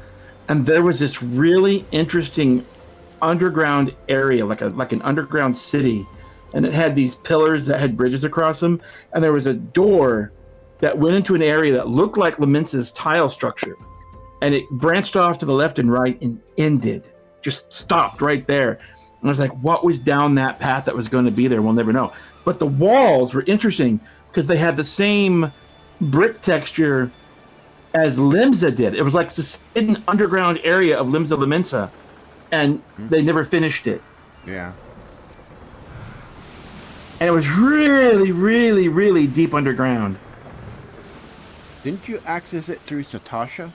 and there was this really interesting underground area, like an underground city, and it had these pillars that had bridges across them, and there was a door that went into an area that looked like Leminsa's tile structure, and it branched off to the left and right and ended. Just stopped right there. And I was like, what was down that path that was going to be there? We'll never know. But the walls were interesting because they had the same brick texture as Limsa did. It was like this hidden underground area of Limsa Leminsa, and they never finished it. Yeah. And it was really, really, really deep underground. Didn't you access it through Satasha?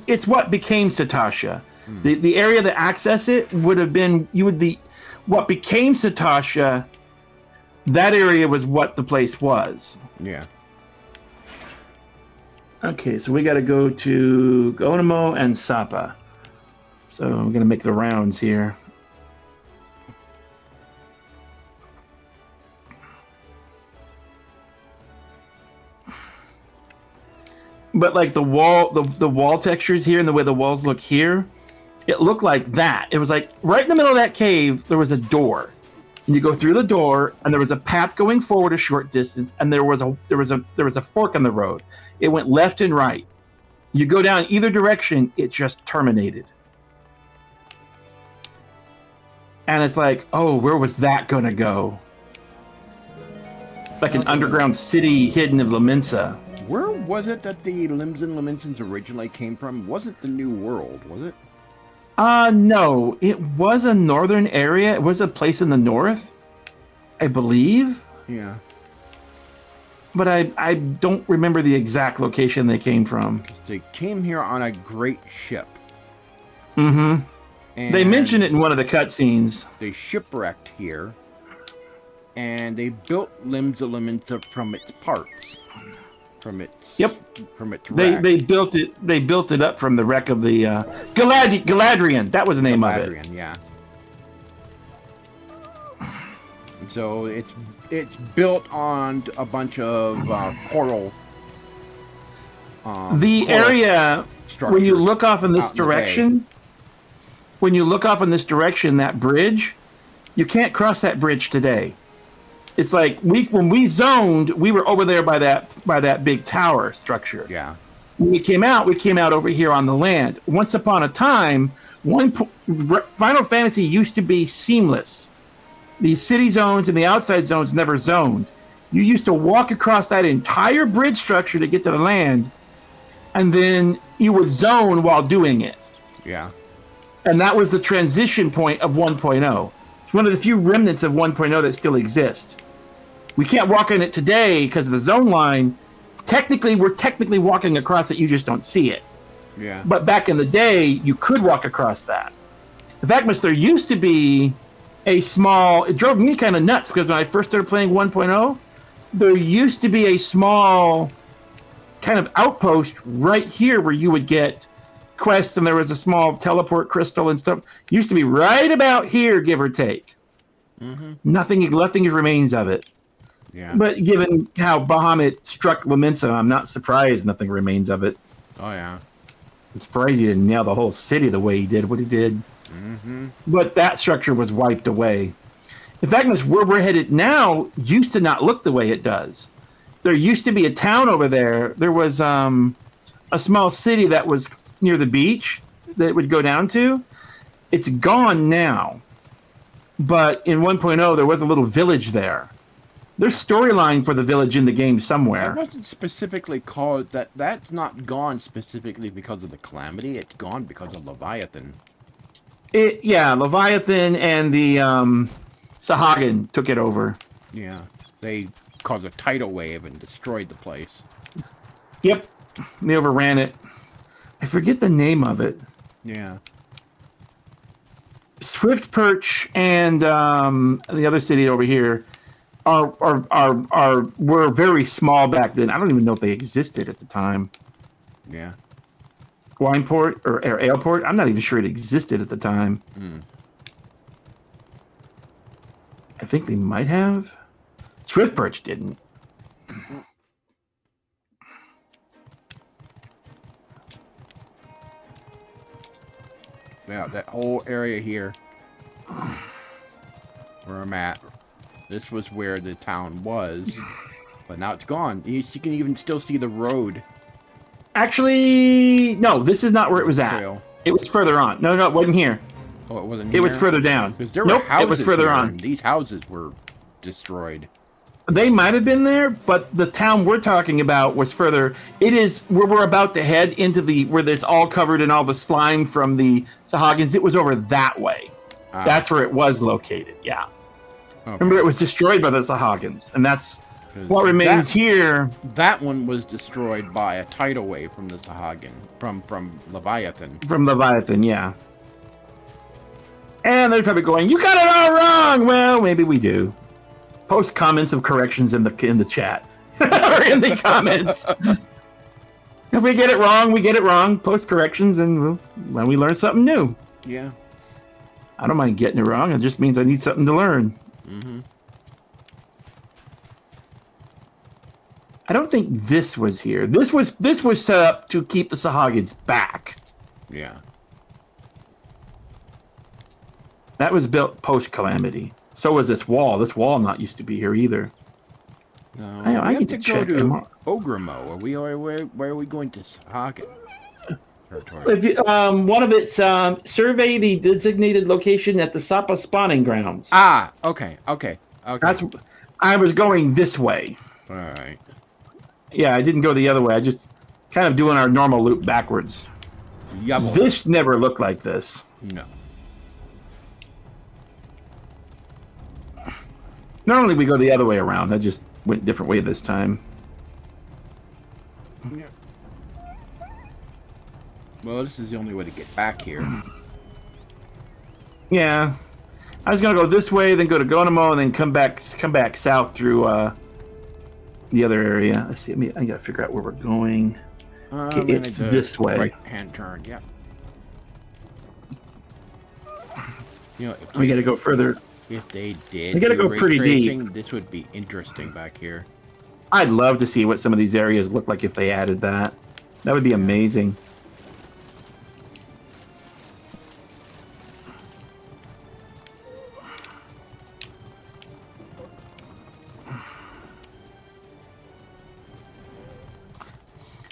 It's what became Satasha. The area that access it would have been what became Satasha. That area was what the place was. Yeah. Okay, so we got to go to Gonamo and Sapa. So we're gonna make the rounds here. But like the wall textures here and the way the walls look here, it looked like that. It was like right in the middle of that cave, there was a door. And you go through the door, and there was a path going forward a short distance, and there was a fork in the road. It went left and right. You go down either direction, it just terminated. And it's like, oh, where was that gonna go? Like an underground city hidden of Leminsa. Where was it that the Limsan Leminsans originally came from? Wasn't the New World, was it? No. It was a northern area. It was a place in the north, I believe. Yeah. but I don't remember the exact location they came from. They came here on a great ship. Mm-hmm. And they mentioned it in one of the cutscenes. They shipwrecked here, and they built Limsa from its parts. From its wreck. They built it up from the wreck of the Galadrian. That was the name of it. Yeah. So it's built on a bunch of coral. The area when you look off in this direction, that bridge, you can't cross that bridge today. It's like when we zoned, we were over there by that big tower structure. Yeah. When we came out over here on the land. Once upon a time, Final Fantasy used to be seamless. The city zones and the outside zones never zoned. You used to walk across that entire bridge structure to get to the land, and then you would zone while doing it. Yeah. And that was the transition point of 1.0. It's one of the few remnants of 1.0 that still exist. We can't walk in it today because of the zone line. We're technically walking across it, you just don't see it. Yeah. But back in the day, you could walk across that. In fact, there used to be it drove me kind of nuts because when I first started playing 1.0, there used to be a small kind of outpost right here where you would get quests, and there was a small teleport crystal and stuff. Used to be right about here, give or take. Mm-hmm. Nothing remains of it. Yeah. But given how Bahamut struck Limsa, I'm not surprised nothing remains of it. Oh, yeah. I'm surprised he didn't nail the whole city the way he did what he did. Mm-hmm. But that structure was wiped away. In fact, where we're headed now used to not look the way it does. There used to be a town over there. There was a small city that was near the beach that it would go down to. It's gone now. But in 1.0, there was a little village there. There's storyline for the village in the game somewhere. It wasn't specifically called that. That's not gone specifically because of the calamity. It's gone because of Leviathan. Leviathan and the Sahagin took it over. Yeah, they caused a tidal wave and destroyed the place. Yep, they overran it. I forget the name of it. Yeah. Swift Perch and the other city over here were very small back then. I don't even know if they existed at the time. Yeah. Wineport or Airport, I'm not even sure it existed at the time. I think they might have. Swift Perch didn't. Yeah, that whole area here where I'm at, this was where the town was, but now it's gone. You can even still see the road. Actually, no, this is not where it was at. Trail. It was further on. No, it wasn't here. Oh, it wasn't here? It was further down. There were houses it was further here, on. and these houses were destroyed. They might have been there, but the town we're talking about was further. It is where we're about to head into where it's all covered in all the slime from the Sahagins. It was over that way. That's where it was located. Yeah. Okay. Remember, it was destroyed by the Sahagins, and that's what remains here. That one was destroyed by a tidal wave from the Sahagin, from Leviathan. From Leviathan, yeah. And they're probably going, "You got it all wrong." Well, maybe we do. Post comments of corrections in the chat or in the comments. If we get it wrong, we get it wrong. Post corrections, and when we learn something new. Yeah. I don't mind getting it wrong. It just means I need something to learn. Mm-hmm. I don't think this was here. This was set up to keep the Sahagins back. Yeah. That was built post calamity. So was this wall. This wall not used to be here either. No, I need to go check to Ogrimo. Where are we going to Sahagin? If you, one of its survey the designated location at the Sapa spawning grounds. Okay. I was going this way. All right. Yeah, I didn't go the other way. I just kind of doing our normal loop backwards. Yubble. This never looked like this. No. Normally we go the other way around. I just went a different way this time. Yeah. Well, this is the only way to get back here. Yeah. I was gonna go this way, then go to Gonamo, and then come back south through the other area. Let's see. I gotta figure out where we're going. Okay, it's this way. Right-hand turn. Yeah. You know, We gotta go further. If they did, we gotta go pretty tracing, deep. This would be interesting back here. I'd love to see what some of these areas look like if they added that. That would be amazing.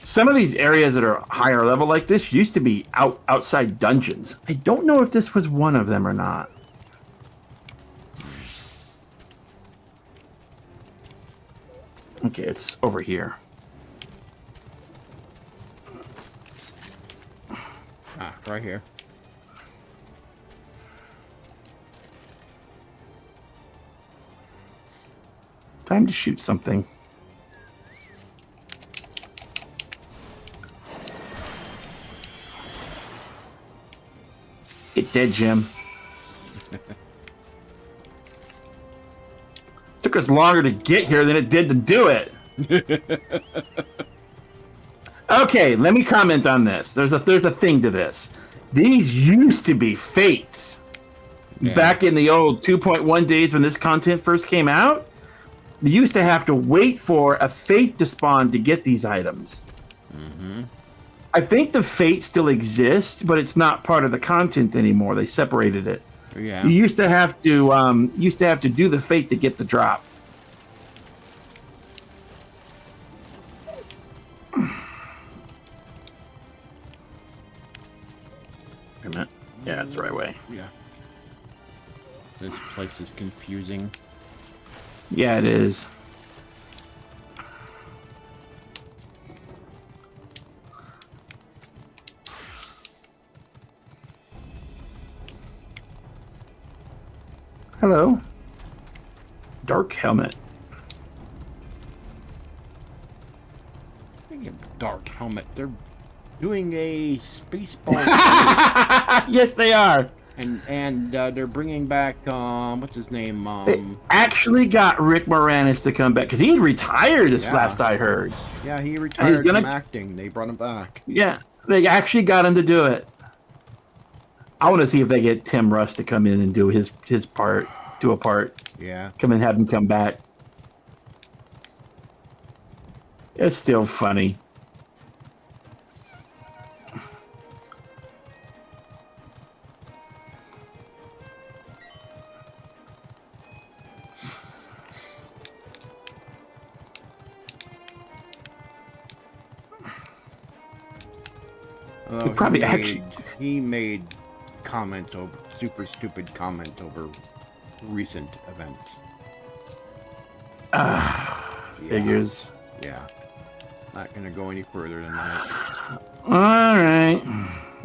Some of these areas that are higher level like this used to be outside dungeons. I don't know if this was one of them or not. Okay, it's over here. Ah, right here. Time to shoot something. It did, Jim. Took us longer to get here than it did to do it. Okay, let me comment on this. There's a thing to this. These used to be fates. Yeah. Back in the old 2.1 days when this content first came out, you used to have to wait for a fate to spawn to get these items. Mm-hmm. I think the fate still exists, but it's not part of the content anymore. They separated it. Yeah. You used to have to do the fate to get the drop. Wait a minute. Yeah, that's the right way. Yeah. This place is confusing. Yeah, it is. Hello. Dark helmet. Speaking of dark helmet, they're doing a space ball. Yes, they are. And they're bringing back what's his name? They actually got Rick Moranis to come back because he had retired. This last I heard. Yeah, he retired from acting. They brought him back. Yeah, they actually got him to do it. I want to see if they get Tim Russ to come in and do his part, do a part. Yeah. Come and have him come back. It's still funny. He made comment over super stupid comment over recent events. Figures. Yeah. Not gonna go any further than that. All right.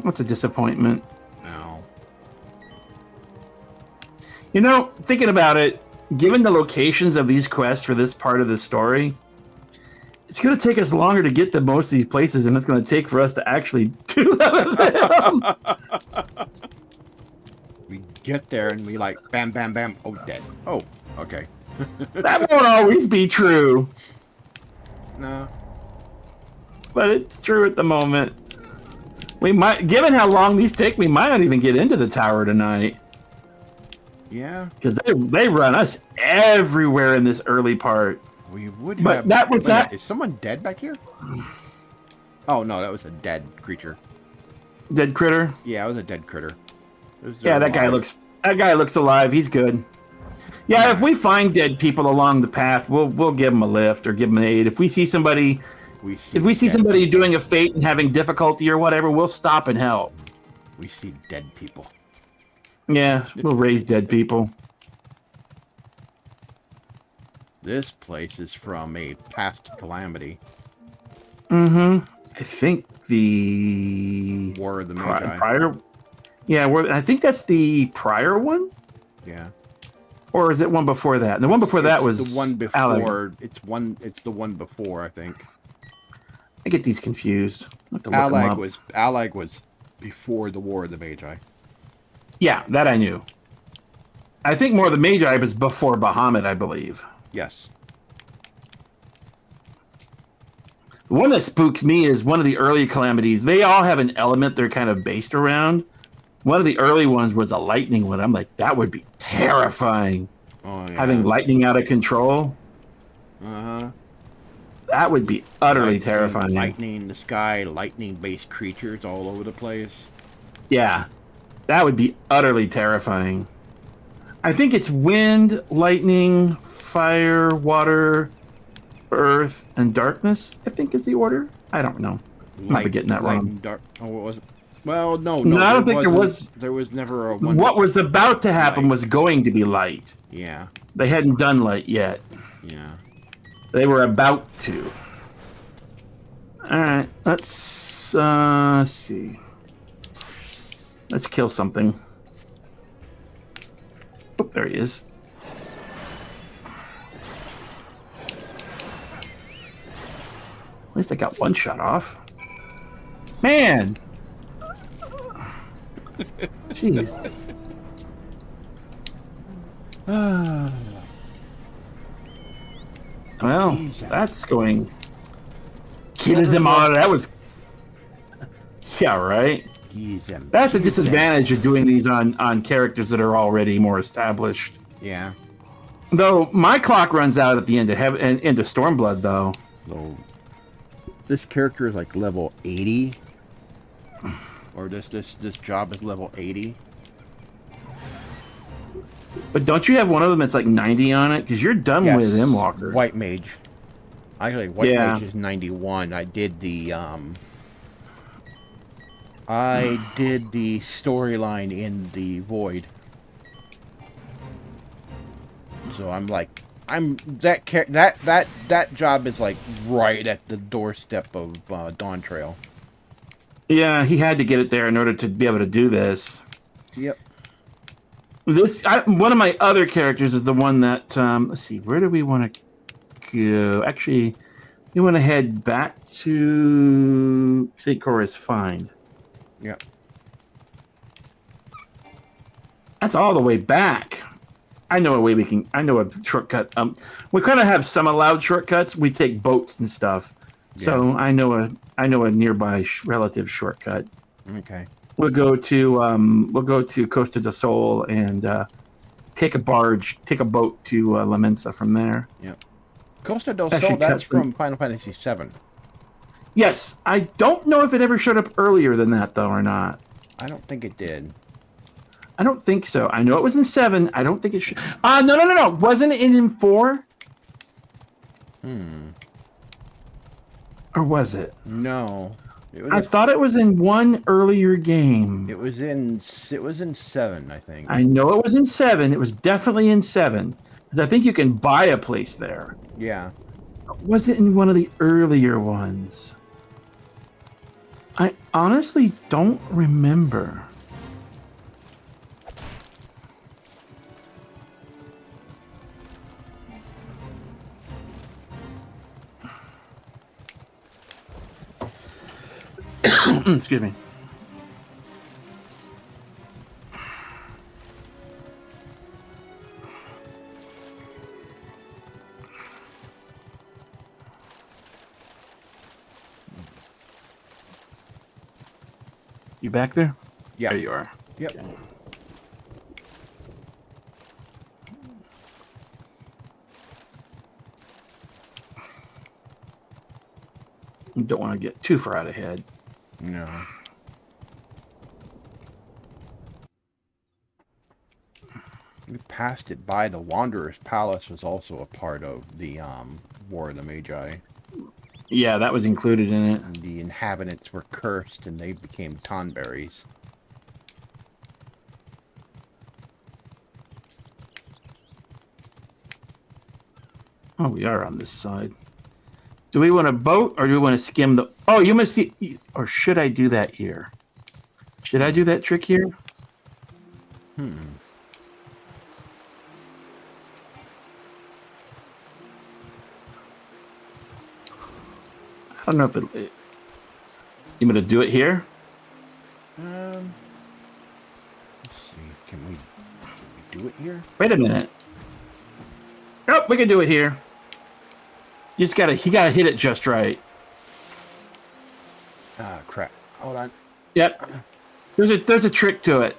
What's a disappointment? No. You know, thinking about it, given the locations of these quests for this part of the story, it's going to take us longer to get to most of these places than it's going to take for us to actually do them. We get there and we like, bam, bam, bam. Oh, dead. Oh, okay. That won't always be true. No. But it's true at the moment. We might, given how long these take, we might not even get into the tower tonight. Yeah. Because they run us everywhere in this early part. We would but have. That was that. Is someone dead back here? Oh no, that was a dead creature. Dead critter? Yeah, it was a dead critter. Yeah, that guy looks alive. He's good. Yeah, if we find dead people along the path, we'll give them a lift or give them aid. If we see somebody, doing a fate and having difficulty or whatever, we'll stop and help. We see dead people. Yeah, we'll raise dead people. This place is from a past calamity. Mm-hmm. I think the War of the Magi. Prior. Yeah, I think that's the prior one. Yeah. Or is it one before that? The one before that was the one before. Alec. It's the one before, I think. I get these confused. I have to look them up. Allag was before the War of the Magi. Yeah, that I knew. I think more of the Magi was before Bahamut, I believe. Yes. The one that spooks me is one of the early calamities. They all have an element they're kind of based around. One of the early ones was a lightning one. I'm like, that would be terrifying. Oh, yeah. Having lightning out of control. Uh-huh. That would be utterly terrifying. Lightning in the sky, lightning-based creatures all over the place. Yeah, that would be utterly terrifying. I think it's wind, lightning, fire, water, earth, and darkness, I think is the order. I don't know. I'm probably getting that wrong. Dark. Oh, what was it? Well, no, I don't think there was. There was never a one. What was about to happen was going to be light. Yeah. They hadn't done light yet. Yeah. They were about to. All right, let's see. Let's kill something. Oh, there he is. At least I got one shot off. Man! Jeez. Well, that's going. Kilizimar, that was. Yeah, right. That's a disadvantage of doing these on characters that are already more established. Yeah. Though my clock runs out at the end of into Stormblood, though. So this character is like level 80, or this job is level 80. But don't you have one of them that's like 90 on it? Because you're done with Imwalker. White Mage. Actually, White Mage is 91. I did the storyline in the Void. So that job is like right at the doorstep of Dawn Trail. Yeah, he had to get it there in order to be able to do this. Yep. One of my other characters is the one that let's see, where do we want to go? Actually, we want to head back to St. Cora's Find. Yep. That's all the way back. I know a shortcut. We kind of have some allowed shortcuts. We take boats and stuff. Yeah. So I know a nearby relative shortcut. Okay. We'll go to Costa del Sol and take a boat to La Mensa from there. Yep. Costa del Sol, that's from Final Fantasy VII. Yes. I don't know if it ever showed up earlier than that, though, or not. I don't think it did. I don't think so. I know it was in 7. I don't think it should. No. Wasn't it in 4? Or was it? No. I thought it was in one earlier game. It was in 7, I think. I know it was in 7. It was definitely in 7. Because I think you can buy a place there. Yeah. Was it in one of the earlier ones? I honestly don't remember. Excuse me. You back there? Yeah. There you are. Yep. Okay. You don't want to get too far out ahead. No. We passed it by. The Wanderer's Palace was also a part of the War of the Magi. Yeah, that was included in it. And the inhabitants were cursed and they became Tonberries. Oh, we are on this side. Do we want a boat or do we want to skim the... Oh, you must see... Or should I do that here? Should I do that trick here? I I don't know if it. You gonna do it here? Let's see. Can we do it here? Wait a minute. Oh, we can do it here. You gotta hit it just right. Ah, crap. Hold on. Yep. There's a trick to it.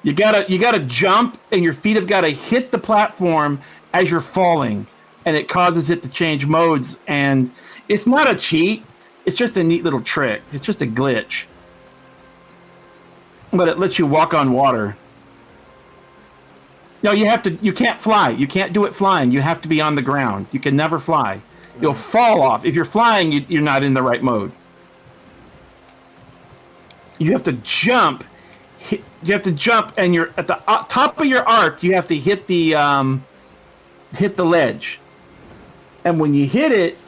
You gotta jump, and your feet have gotta hit the platform as you're falling, and it causes it to change modes. And it's not a cheat. It's just a neat little trick. It's just a glitch. But it lets you walk on water. No, you can't fly. You can't do it flying. You have to be on the ground. You can never fly. You'll fall off. If you're flying, you're not in the right mode. You have to jump. You have to jump, and you're at the top of your arc. You have to hit the ledge. And when you hit it,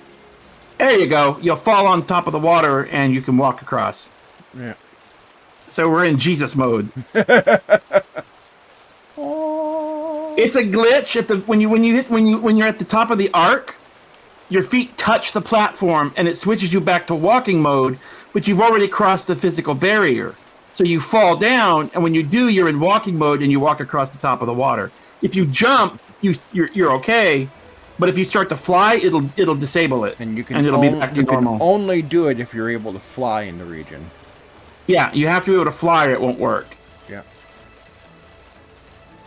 there you go. You'll fall on top of the water, and you can walk across. Yeah. So we're in Jesus mode. It's a glitch when you're at the top of the arc. Your feet touch the platform, and it switches you back to walking mode, but you've already crossed the physical barrier. So you fall down, and when you do, you're in walking mode, and you walk across the top of the water. If you jump, you're okay. But if you start to fly, it'll disable it, and it'll be back to normal. You can only do it if you're able to fly in the region. Yeah, you have to be able to fly, or it won't work. Yeah.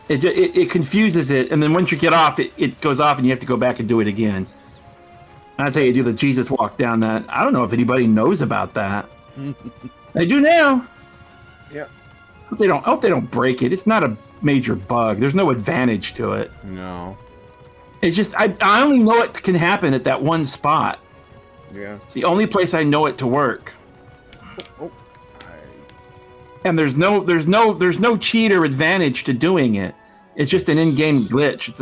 It confuses it, and then once you get off, it goes off, and you have to go back and do it again. That's how you do the Jesus walk down that. I don't know if anybody knows about that. They do now. Yeah. I hope they don't break it. It's not a major bug. There's no advantage to it. No. It's just I only know it can happen at that one spot. Yeah. It's the only place I know it to work. Oh. And there's no cheat or advantage to doing it. It's just an in-game glitch. It's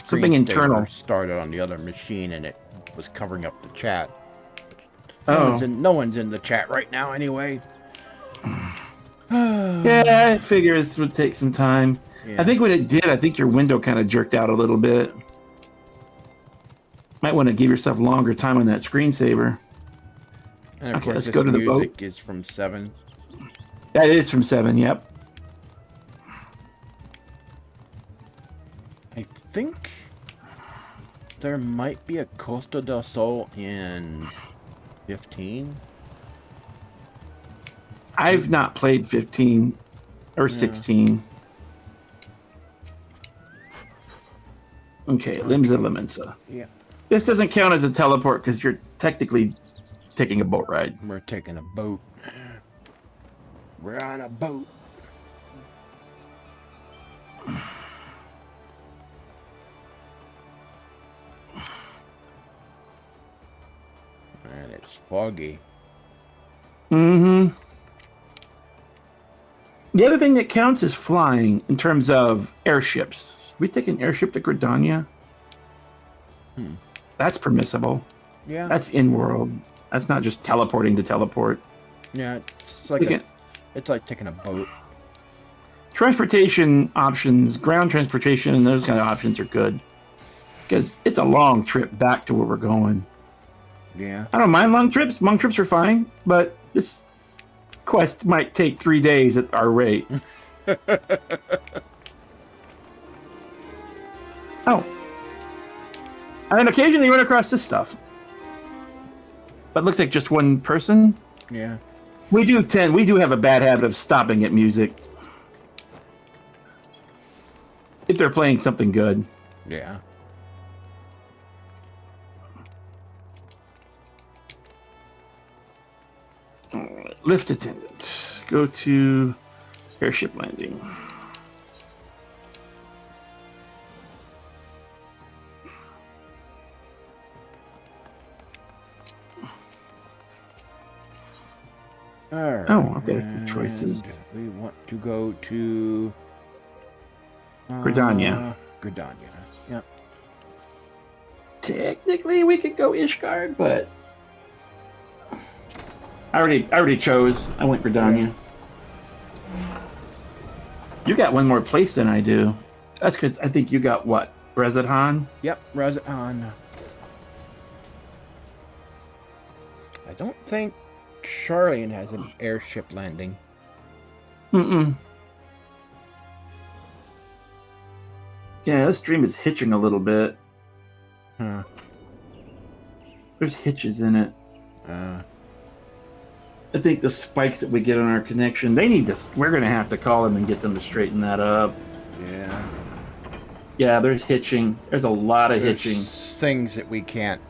something internal. Started on the other machine, and it was covering up the chat. Oh. No one's in the chat right now, anyway. Yeah, I figure this would take some time. Yeah. I think when it did, I think your window kind of jerked out a little bit. Might want to give yourself longer time on that screensaver. And of okay, course, let's go to the boat. Music is from 7. That is from 7, yep. I think there might be a Costa del Sol in 15. I've not played 15 or 16. Okay, Limbs of Limensa. Yeah. This doesn't count as a teleport because you're technically taking a boat ride. We're taking a boat. We're on a boat. And it's foggy. Mm-hmm. The other thing that counts is flying in terms of airships. Should we take an airship to Gridania? That's permissible. Yeah. That's in-world. That's not just teleporting to teleport. Yeah, it's like taking a boat. Transportation options, ground transportation, and those kind of options are good. Because it's a long trip back to where we're going. Yeah. I don't mind long trips. Long trips are fine. But this quest might take 3 days at our rate. Oh. And then occasionally you run across this stuff. But it looks like just one person. Yeah. We do have a bad habit of stopping at music. If they're playing something good. Yeah. Lift attendant. Go to airship landing. All right. Oh, I've got a few choices. We want to go to Gridania. Gridania. Yeah. Technically, we could go Ishgard, but I already chose. I went Gridania. Yeah. You got one more place than I do. That's because I think you got what? Rezidhan? Yep, Rezidhan. I don't think Charlian has an airship landing. Mm-mm. Yeah, this stream is hitching a little bit. Huh. There's hitches in it. I think the spikes that we get on our connection, they need to. We're gonna have to call them and get them to straighten that up. Yeah. Yeah, there's hitching. There's a lot of hitching. Things that we can't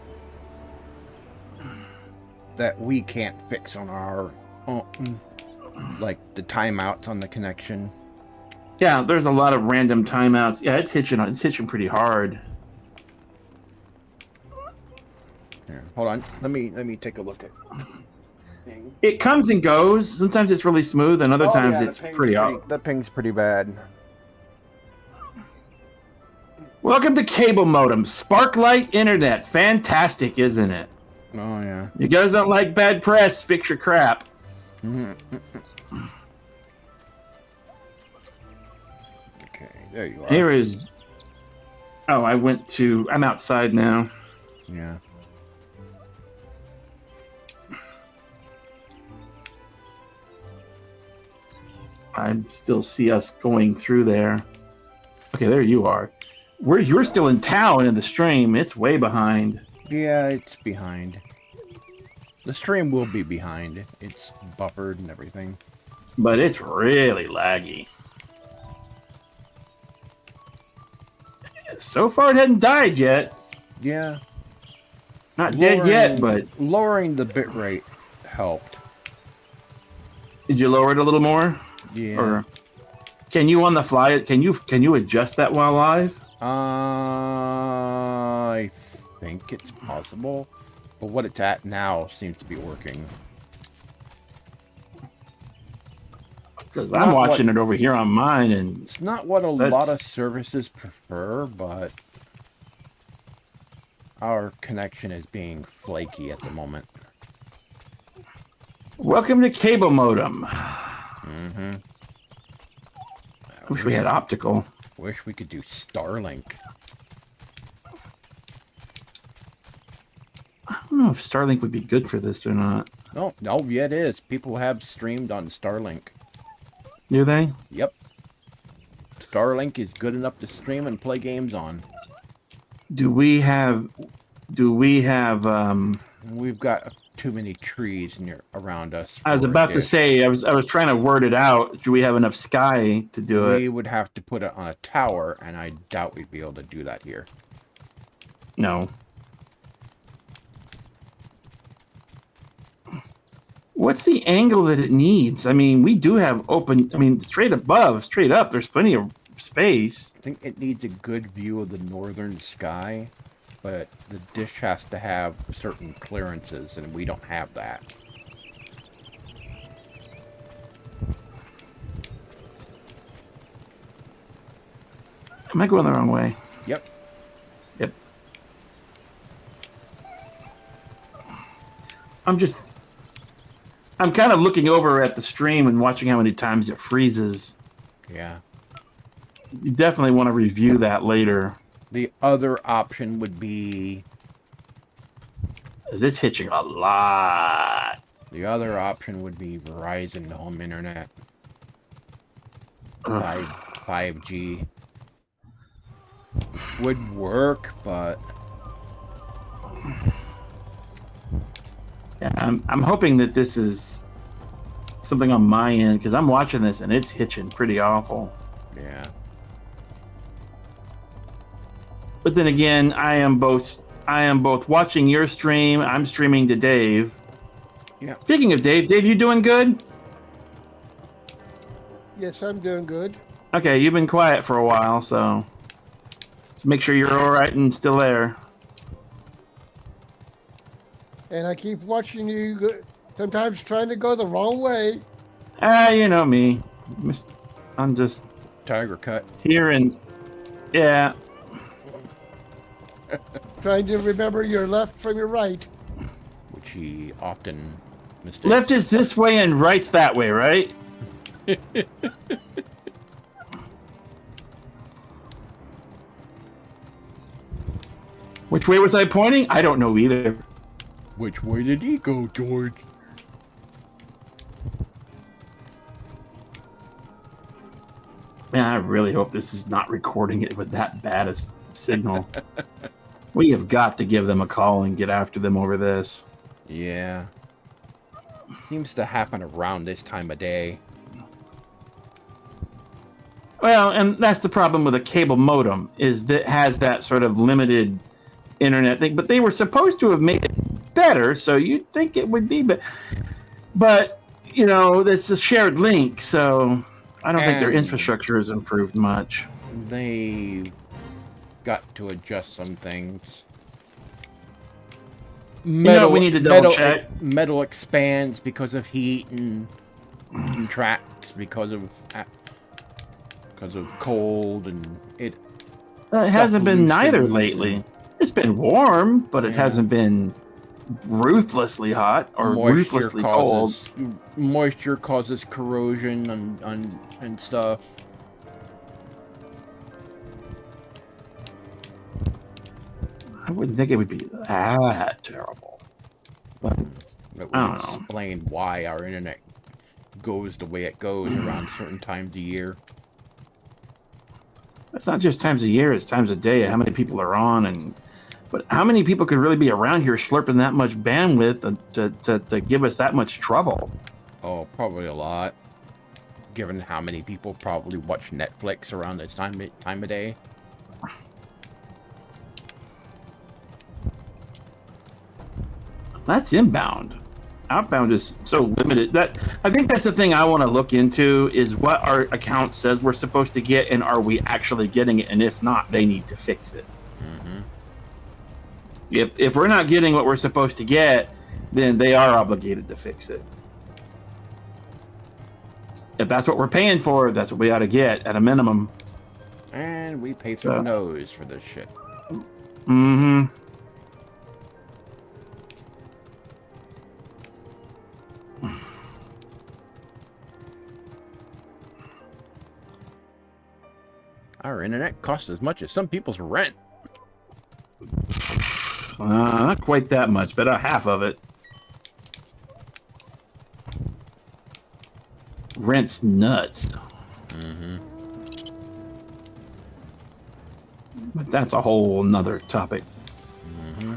fix on our own, like the timeouts on the connection. Yeah, there's a lot of random timeouts. Yeah, it's hitching. It's hitching pretty hard. Here, hold on. Let me take a look at. It comes and goes. Sometimes it's really smooth, and other times it's pretty off. The ping's pretty bad. Welcome to Cable Modem, Sparklight Internet. Fantastic, isn't it? Oh yeah. You guys don't like bad press? Fix your crap. Okay, there you are. Here is. Oh, I'm outside now. Yeah. I still see us going through there. Okay, there you are. You're still in town in the stream. It's way behind. Yeah, it's behind. The stream will be behind. It's buffered and everything. But it's really laggy. So far, it hadn't died yet. Yeah. Not dead yet, but lowering the bitrate helped. Did you lower it a little more? Yeah. Or can you on the fly? Can you adjust that while live? I think it's possible, but what it's at now seems to be working. Because I'm watching it over here on mine, and it's not what a lot of services prefer, but our connection is being flaky at the moment. Welcome to Cable Modem. Mm-hmm. I wish we had optical. Wish we could do Starlink. I don't know if Starlink would be good for this or not. No, yeah, it is. People have streamed on Starlink. Do they? Yep. Starlink is good enough to stream and play games on. We have We've got too many trees around us. I was about to say, I was trying to word it out. Do we have enough sky to do it? We would have to put it on a tower, and I doubt we'd be able to do that here. No. What's the angle that it needs? I mean, we do have open. I mean, straight up, there's plenty of space. I think it needs a good view of the northern sky, but the dish has to have certain clearances, and we don't have that. Am I going the wrong way? Yep. Yep. I'm kind of looking over at the stream and watching how many times it freezes. Yeah. You definitely want to review that later. The other option would be... It's hitching a lot. The other option would be Verizon Home Internet. 5G. Would work, but... Yeah, I'm hoping that this is something on my end, because I'm watching this and it's hitching pretty awful. Yeah. But then again, I am both watching your stream. I'm streaming to Dave. Yeah. Speaking of Dave, you doing good? Yes, I'm doing good. Okay, you've been quiet for a while, so make sure you're all right and still there. And I keep watching you, sometimes trying to go the wrong way. You know me. I'm just Tiger cut. here and yeah. Trying to remember your left from your right. Which he often mistakes. Left is this way and right's that way, right? Which way was I pointing? I don't know either. Which way did he go, George? Man, I really hope this is not recording it with that bad a signal. We have got to give them a call and get after them over this. Yeah. Seems to happen around this time of day. Well, and that's the problem with a cable modem, is that it has that sort of limited internet thing. But they were supposed to have made it better, so you'd think it would be. But you know, it's a shared link, so I don't think their infrastructure has improved much. They got to adjust some things. Metal, we need to double check. Metal expands because of heat and contracts because of cold, and it hasn't been neither lately. It's been warm, but it hasn't been ruthlessly hot or ruthlessly cold. Moisture causes corrosion and stuff. I wouldn't think it would be that terrible. But it would explain why our internet goes the way it goes around certain times of year. It's not just times of year, it's times of day, how many people are on, but how many people could really be around here slurping that much bandwidth to give us that much trouble? Oh, probably a lot, given how many people probably watch Netflix around this time of day. That's inbound. Outbound is so limited. That I think that's the thing I want to look into, is what our account says we're supposed to get, and are we actually getting it? And if not, they need to fix it. Mm-hmm. If we're not getting what we're supposed to get, then they are obligated to fix it. If that's what we're paying for, that's what we ought to get at a minimum. And we pay through the nose for this shit. Mm-hmm. Our internet costs as much as some people's rent. Not quite that much, but half of it. Rent's nuts. Mm-hmm. But that's a whole nother topic. Mm-hmm.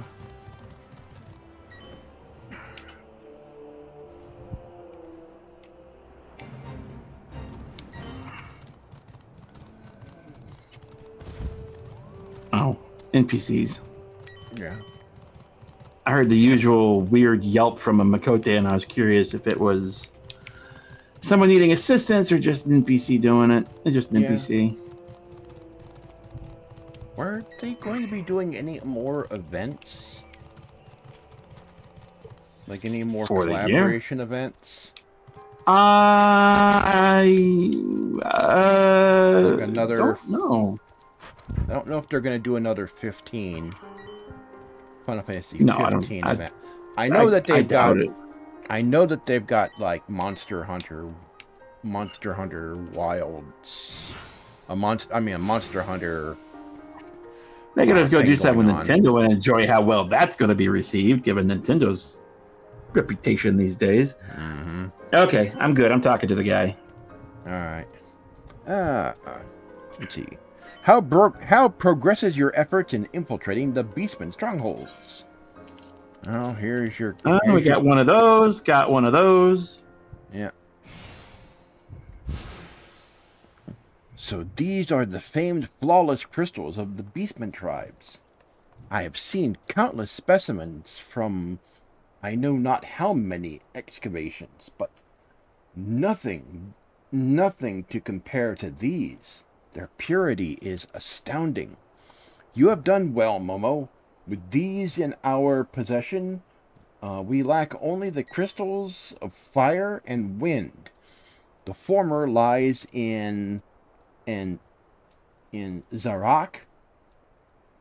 Oh, NPCs. Yeah. I heard the usual weird yelp from a Makote, and I was curious if it was someone needing assistance or just an NPC doing it. It's just an NPC. Were they going to be doing any more events? Like any more collaboration events? Like another... don't know. I don't know if they're going to do another 15 Final Fantasy 15 event. I know that they've got. I know that they've got like Monster Hunter Wilds, a Monster Hunter. They can just go do something with Nintendo and enjoy how well that's going to be received, given Nintendo's reputation these days. Mm-hmm. Okay, I'm good. I'm talking to the guy. All right. Let's see. How progresses your efforts in infiltrating the Beastman strongholds? Oh, here's your... we got one of those. Got one of those. Yeah. So these are the famed flawless crystals of the Beastman tribes. I have seen countless specimens from I know not how many excavations, but nothing to compare to these. Their purity is astounding. You have done well, Momo. With these in our possession, we lack only the crystals of fire and wind. The former lies in Zorch,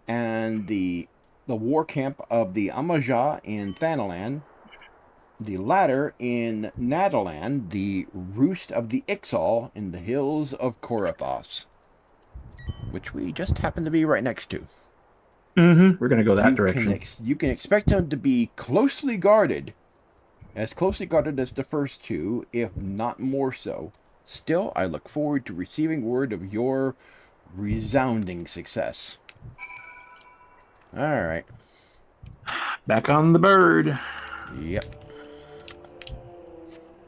and the war camp of the Amaja in Thanalan. The latter in Nadalan, the roost of the Ixal in the hills of Korathos, which we just happen to be right next to. Mm-hmm. We're going to go that direction. You can expect them to be closely guarded. As closely guarded as the first two, if not more so. Still, I look forward to receiving word of your resounding success. Alright. Back on the bird. Yep.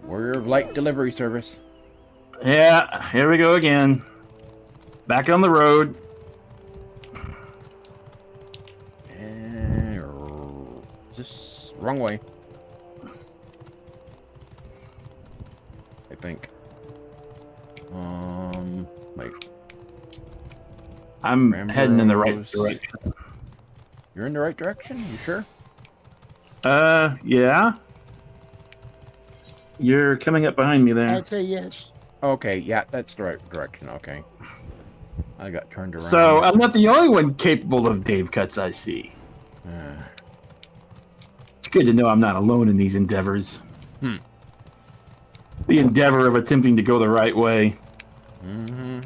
Warrior of Light Delivery Service. Yeah, here we go again. Back on the road. Just wrong way. I think. Wait. I'm heading in the right direction. You're in the right direction? You sure? Yeah. You're coming up behind me there. I'd say yes. Okay, yeah, that's the right direction. Okay. I got turned around. So I'm not the only one capable of Dave cuts, I see. It's good to know I'm not alone in these endeavors. The endeavor of attempting to go the right way. Mm-hmm.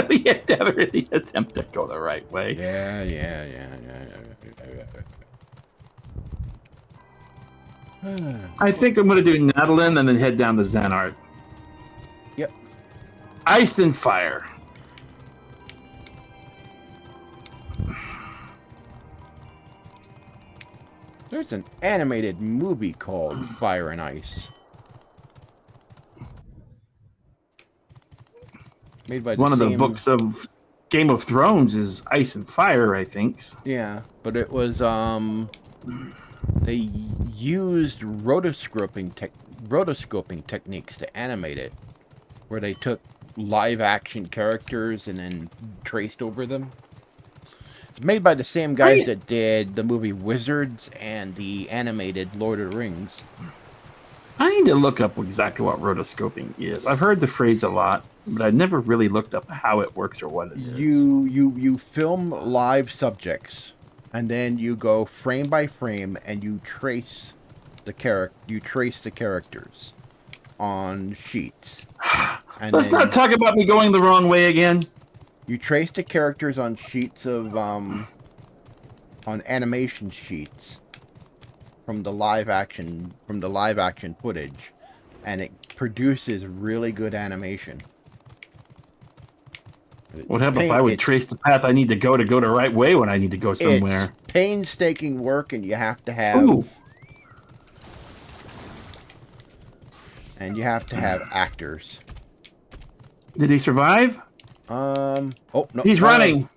the attempt to go the right way. Yeah. I think I'm going to do Nadalin and then head down to Xanart. Yep. Ice and fire. There's an animated movie called Fire and Ice. Made by one of the books of Game of Thrones is Ice and Fire, I think. Yeah, but it was they used rotoscoping techniques to animate it, where they took live action characters and then traced over them. It's made by the same guys that did the movie Wizards and the animated Lord of the Rings. I need to look up exactly what rotoscoping is. I've heard the phrase a lot, but I've never really looked up how it works or what it is. You film live subjects, and then you go frame by frame, and you trace the characters on sheets. And let's not talk about me going the wrong way again. You trace the characters on sheets of on animation sheets from the live action footage, and it produces really good animation. What happens if I would trace the path I need to go the right way when I need to go somewhere? It's painstaking work, and you have to have actors. Did he survive? Oh no, he's running.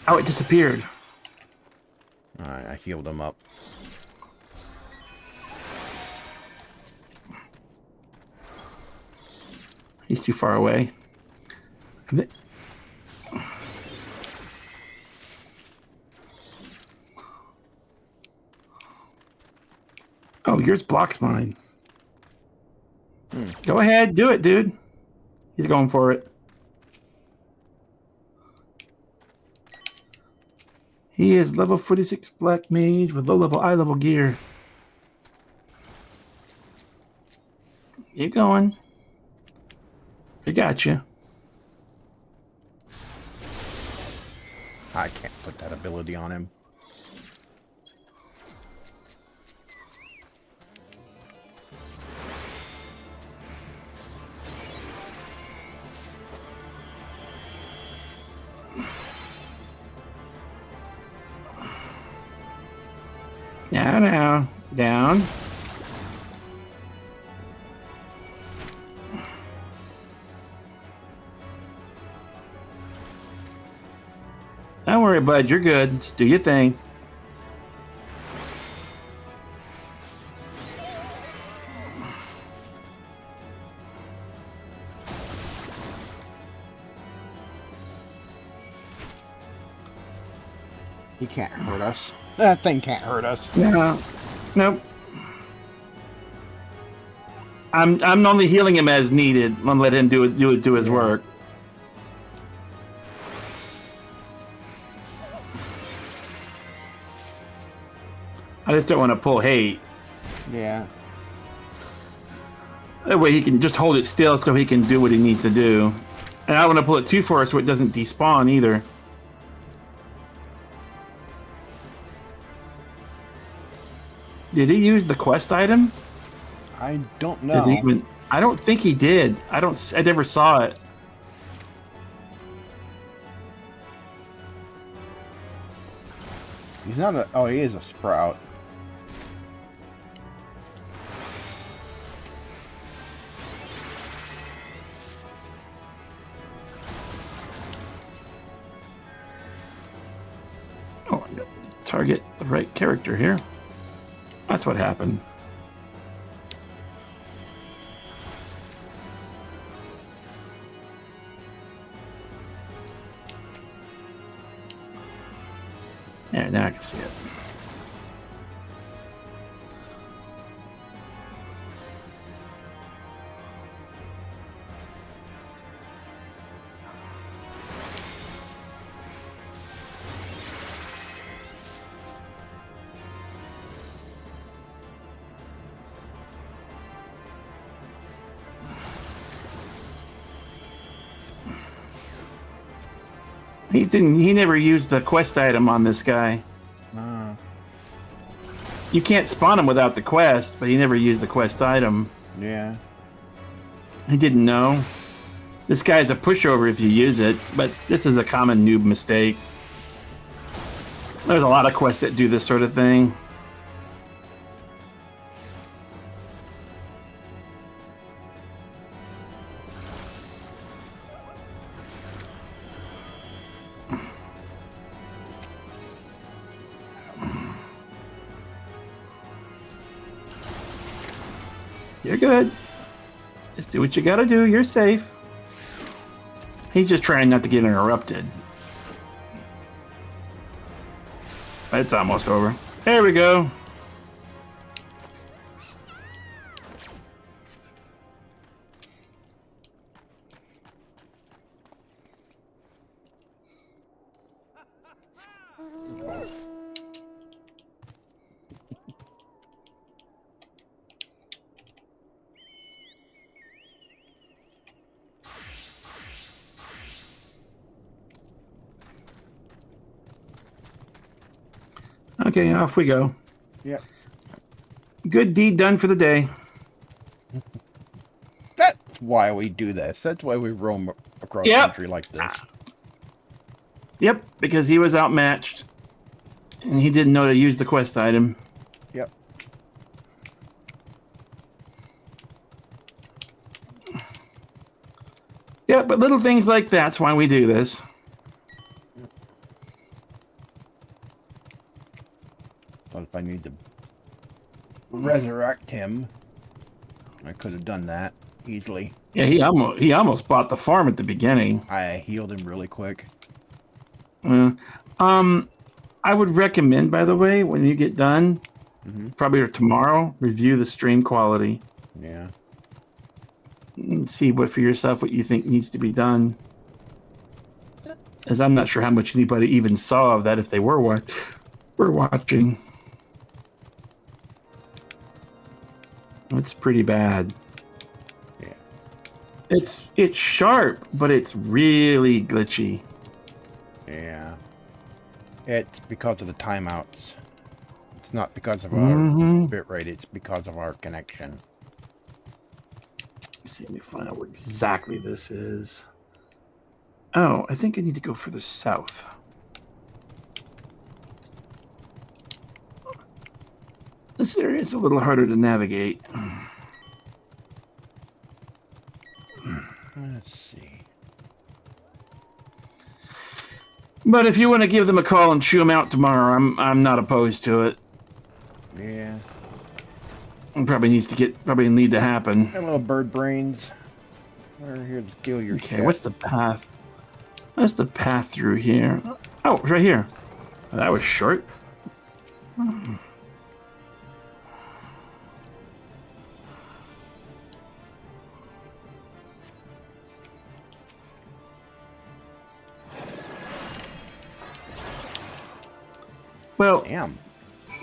Oh, it disappeared. All right, I healed him up. He's too far away. Oh, yours blocks mine. Go ahead, do it, dude. He's going for it. He is level 46 black mage with low level eye level gear. Keep going. I got you. I can't put that ability on him. Now, down. Don't worry, bud. You're good. Just do your thing. He can't hurt us. That thing can't hurt us. No. Nope. I'm only healing him as needed. I'm gonna let him do his work. I just don't want to pull hate. Yeah. That way he can just hold it still so he can do what he needs to do. And I want to pull it too far so it doesn't despawn either. Did he use the quest item? I don't know. I don't think he did. I never saw it. He's not a... Oh, he is a sprout. Oh, target the right character here. That's what happened. Yeah, now I can see it. He never used the quest item on this guy. You can't spawn him without the quest, but he never used the quest item. Yeah. He didn't know. This guy's a pushover if you use it, but this is a common noob mistake. There's a lot of quests that do this sort of thing. You're good. Just do what you gotta do. You're safe. He's just trying not to get interrupted. It's almost over. There we go. Okay, off we go. Yep. Good deed done for the day. That's why we do this. That's why we roam across country like this. Yep, because he was outmatched. And he didn't know to use the quest item. Yep. Yeah, but little things like that's why we do this. But if I need to resurrect him, I could have done that easily. Yeah, he almost bought the farm at the beginning. I healed him really quick. I would recommend, by the way, when you get done, probably tomorrow, review the stream quality. Yeah. And see for yourself what you think needs to be done. As I'm not sure how much anybody even saw of that if they were watching. It's pretty bad. Yeah. It's sharp, but it's really glitchy. Yeah. It's because of the timeouts. It's not because of our bitrate, it's because of our connection. Let's see, let me find out where exactly this is. Oh, I think I need to go further south. This area is a little harder to navigate. Let's see. But if you want to give them a call and chew them out tomorrow, I'm not opposed to it. Yeah. It probably need to happen. Got little bird brains. We're here to steal your Okay, shit. what's the path? What's the path through here? Oh, it's right here. Oh, that was short. Well, damn.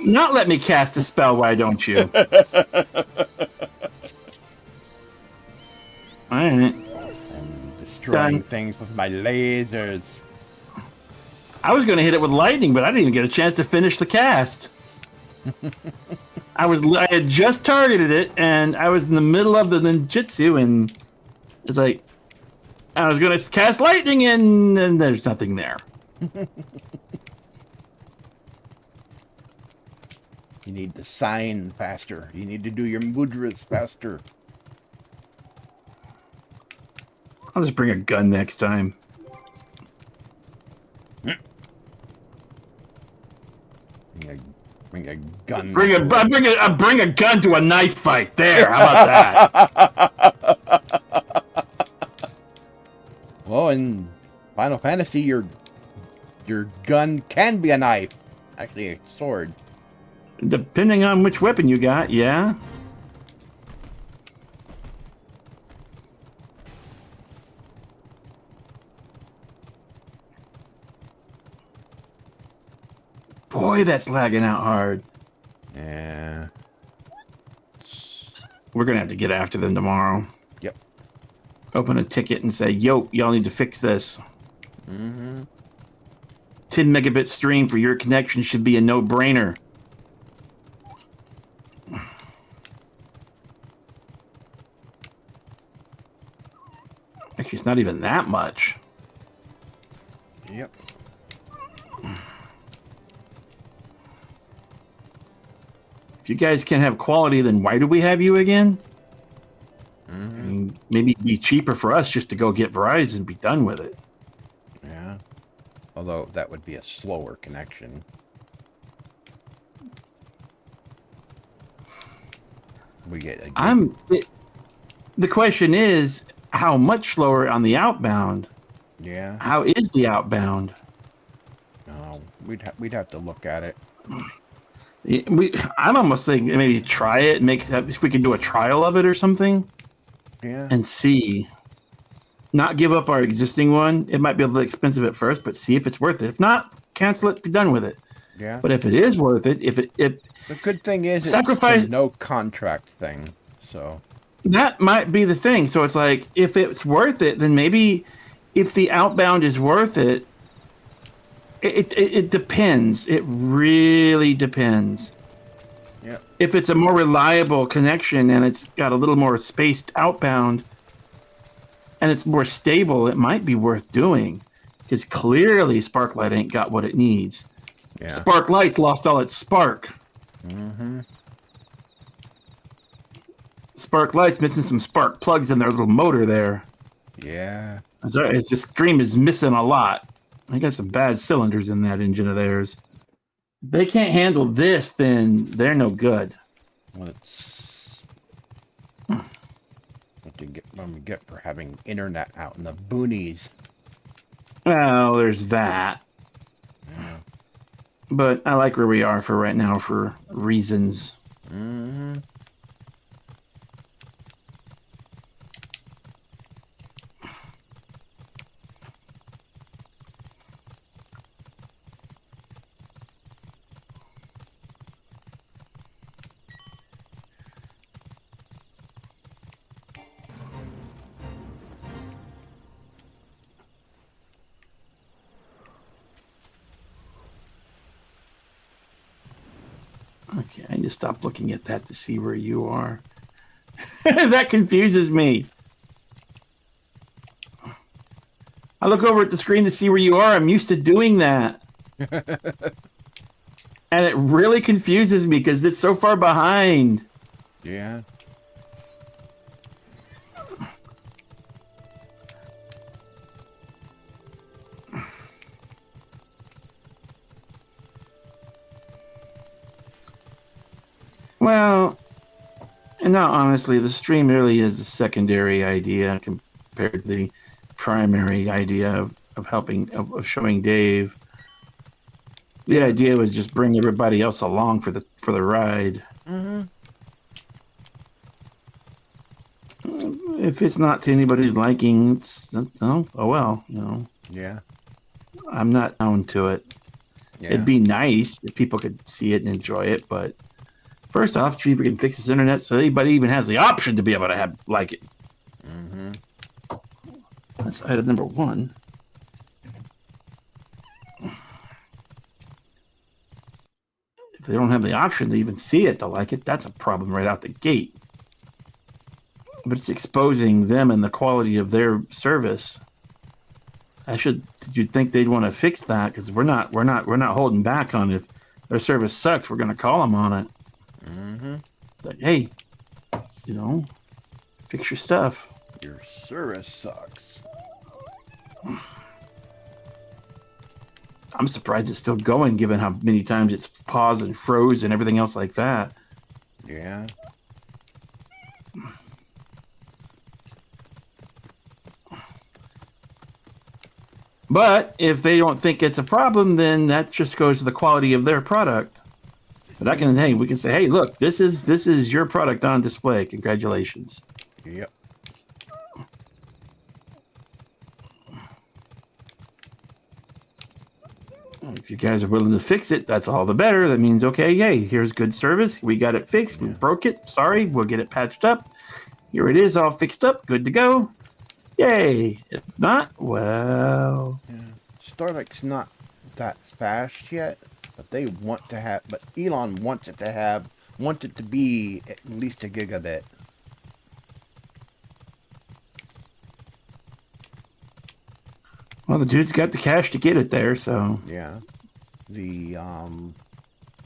Not let me cast a spell, why don't you? All right. I'm destroying things with my lasers. I was going to hit it with lightning, but I didn't even get a chance to finish the cast. I had just targeted it, and I was in the middle of the ninjutsu, and it's like I was going to cast lightning, and there's nothing there. You need to sign faster. You need to do your mudras faster. I'll just bring a gun next time. Bring a gun. Bring a gun to a knife fight. There, how about that? Well, in Final Fantasy, your gun can be a knife. Actually, a sword. Depending on which weapon you got, yeah. Boy, that's lagging out hard. Yeah. We're going to have to get after them tomorrow. Yep. Open a ticket and say, yo, y'all need to fix this. Mm-hmm. 10 megabit stream for your connection should be a no-brainer. Actually, it's not even that much. Yep. If you guys can't have quality, then why do we have you again? Mm-hmm. I mean, maybe it'd be cheaper for us just to go get Verizon and be done with it. Yeah. Although that would be a slower connection. We get a the question is, how much slower on the outbound? Yeah. How is the outbound? Oh, we'd have to look at it. I'm almost thinking maybe try it and if we can do a trial of it or something. Yeah. And see. Not give up our existing one. It might be a little expensive at first, but see if it's worth it. If not, cancel it, be done with it. Yeah. But if it is worth it, the good thing is sacrifice it's a no contract thing. So that might be the thing. So it's like if it's worth it, then maybe if the outbound is worth it, it depends. It really depends. yeah. If it's a more reliable connection and it's got a little more spaced outbound and it's more stable, it might be worth doing. Because clearly Sparklight ain't got what it needs. Yeah. Sparklight's lost all its spark. Mm-hmm. Sparklight's missing some spark plugs in their little motor there. Yeah. That's right. It's this Scream is missing a lot. I got some bad cylinders in that engine of theirs. If they can't handle this, then they're no good. Well, it's what we get for having internet out in the boonies. Well, there's that. Yeah. But I like where we are for right now for reasons. Mm-hmm. Okay, I need to stop looking at that to see where you are. That confuses me. I look over at the screen to see where you are. I'm used to doing that. And it really confuses me because it's so far behind. Yeah. Well, and now honestly, the stream really is a secondary idea compared to the primary idea of helping, of showing Dave. The idea was just bring everybody else along for the ride. Mm-hmm. If it's not to anybody's liking, it's oh well, you know. Yeah. I'm not down to it. Yeah. It'd be nice if people could see it and enjoy it, but first off, see if we can fix this internet so anybody even has the option to be able to like it. Mm-hmm. That's item number 1. If they don't have the option to even see it to like it, that's a problem right out the gate. But it's exposing them and the quality of their service. You'd think they'd want to fix that, because we're not holding back on if their service sucks. We're going to call them on it. Mm-hmm. It's like, hey, fix your stuff. Your service sucks. I'm surprised it's still going, given how many times it's paused and froze and everything else like that. Yeah. But if they don't think it's a problem, then that just goes to the quality of their product. But we can say, hey, look, this is your product on display. Congratulations. Yep. If you guys are willing to fix it, that's all the better. That means, okay, yay, here's good service. We got it fixed. We broke it. Sorry, we'll get it patched up. Here it is, all fixed up. Good to go. Yay. If not, well... Yeah. Starlink's not that fast yet, but they want to have... But Elon wants it to be at least a gigabit. Well, the dude's got the cash to get it there, so... Yeah.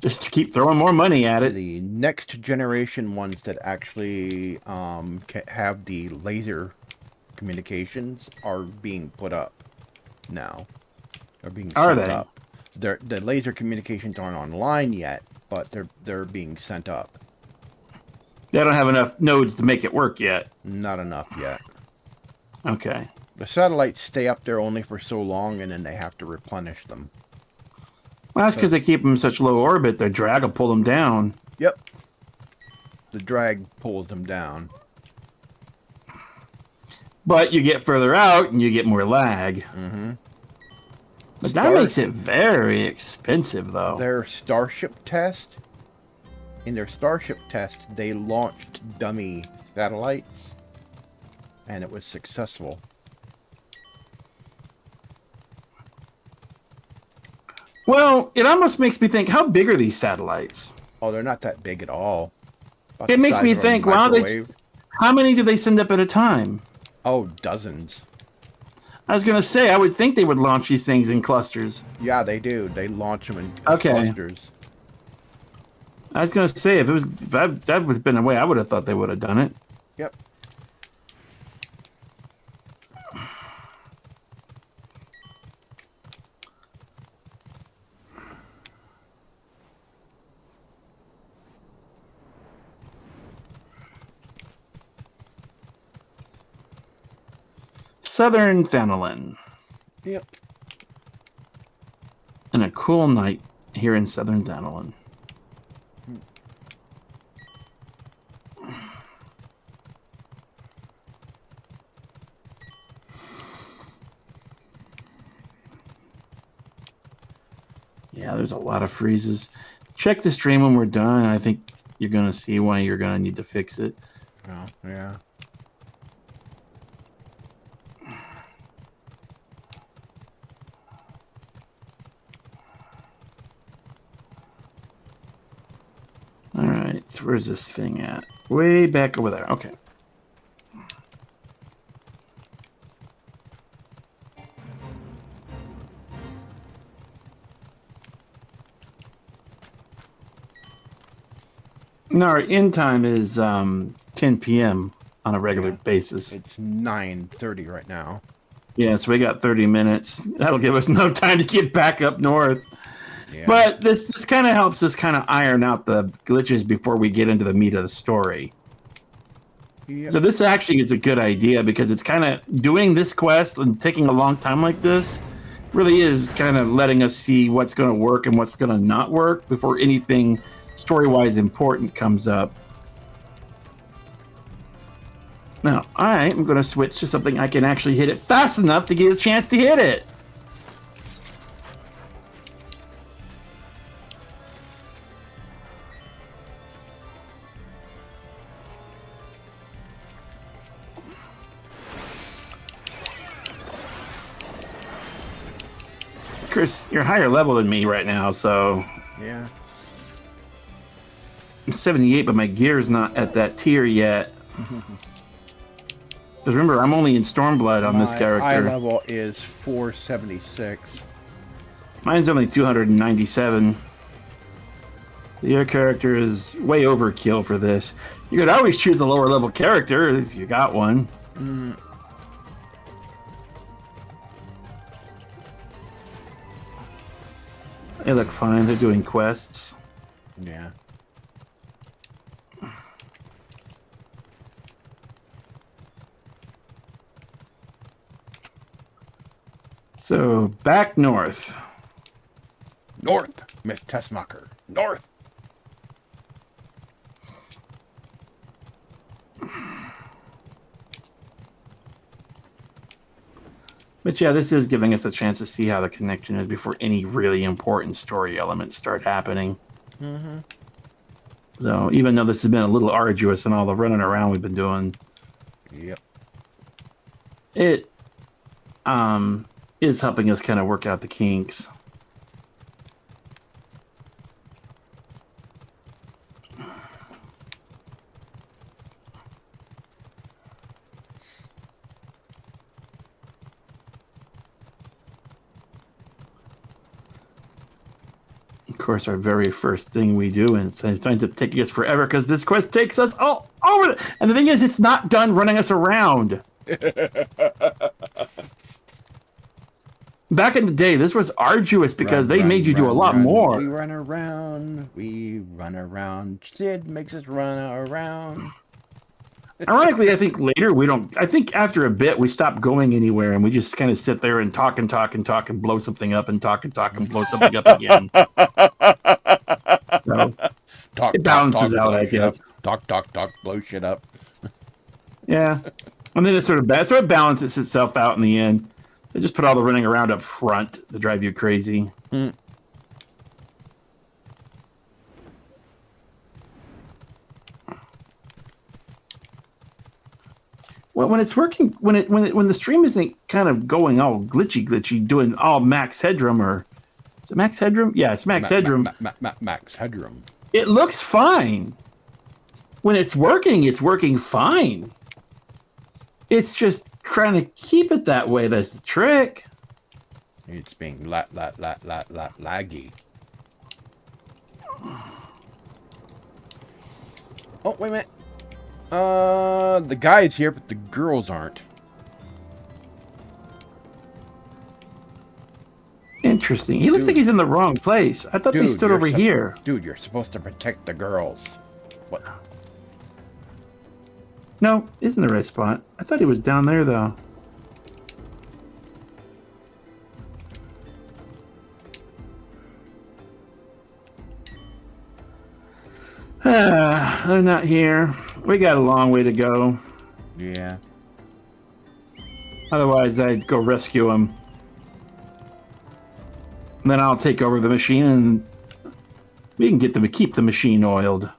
Just to keep throwing more money at it. The next generation ones that actually have the laser communications are being put up now. They're being sent up. The laser communications aren't online yet, but they're being sent up. They don't have enough nodes to make it work yet. Not enough yet. Okay. The satellites stay up there only for so long, and then they have to replenish them. Well, that's because they keep them in such low orbit, their drag will pull them down. Yep. The drag pulls them down. But you get further out, and you get more lag. Mm-hmm. But that makes it very expensive, though. Their Starship test, in their Starship test, they launched dummy satellites, and it was successful. Well, it almost makes me think, how big are these satellites? Oh, they're not that big at all. About It the makes size me of a think, wow, microwave. how many do they send up at a time? Oh, dozens. I was going to say, I would think they would launch these things in clusters. Yeah, they do. They launch them in clusters. I was going to say, if that would have been the way, I would have thought they would have done it. Yep. Southern Thanalan. Yep. And a cool night here in Southern Thanalan. Yeah, there's a lot of freezes. Check the stream when we're done. I think you're going to see why you're going to need to fix it. Oh, yeah. All right, so where's this thing at? Way back over there. Okay. No, our end time is 10 p.m. on a regular basis. It's 9:30 right now. Yeah, so we got 30 minutes. That'll give us no time to get back up north. Yeah. But this kind of helps us kind of iron out the glitches before we get into the meat of the story. Yep. So this actually is a good idea, because it's kind of doing this quest and taking a long time like this really is kind of letting us see what's going to work and what's going to not work before anything story-wise important comes up. Now, I'm going to switch to something I can actually hit it fast enough to get a chance to hit it. Chris, you're higher level than me right now, so Yeah. I'm 78, but my gear's not at that tier yet. Because remember, I'm only in Stormblood on this character. My eye level is 476. Mine's only 297. Your character is way overkill for this. You could always choose a lower level character if you got one. They look fine. They're doing quests. Yeah. So, back north. North, Miss Tessmacher. North. But yeah, this is giving us a chance to see how the connection is before any really important story elements start happening. So even though this has been a little arduous and all the running around we've been doing, Yep. it is helping us kind of work out the kinks. Of course, our very first thing we do, and it's going to take us forever because this quest takes us all over. And the thing is, it's not done running us around. Back in the day, this was arduous because they made you do a lot more. We run around. Sid makes us run around. Ironically, I think later we don't. I think after a bit we stop going anywhere and we just kind of sit there and talk and talk and talk and blow something up and talk and talk and blow something up again. So it balances out, I guess. Talk, blow shit up. Yeah, and then it sort of balances itself out in the end. They just put all the running around up front to drive you crazy. Well, when it's working, when the stream isn't kind of going all glitchy, doing all max headroom, or is it max headroom? Yeah, it's max headroom. Max headroom. It looks fine. When it's working fine. It's just trying to keep it that way. That's the trick. It's being laggy. Oh, wait a minute. The guy's here, but the girls aren't. Interesting. He looks like he's in the wrong place. I thought they stood over here. Dude, you're supposed to protect the girls. What? No, he's in the right spot. I thought he was down there, though. They're not here. We got a long way to go. Yeah. Otherwise, I'd go rescue him. And then I'll take over the machine and we can keep the machine oiled.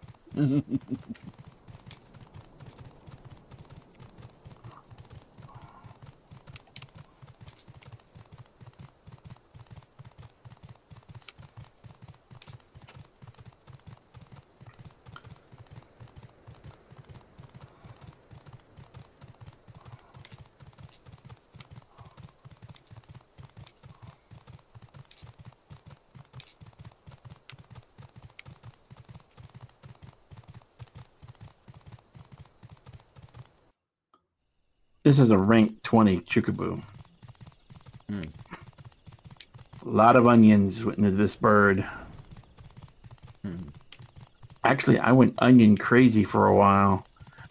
This is a rank 20 Chocobo. A lot of onions went into this bird. Actually, I went onion crazy for a while.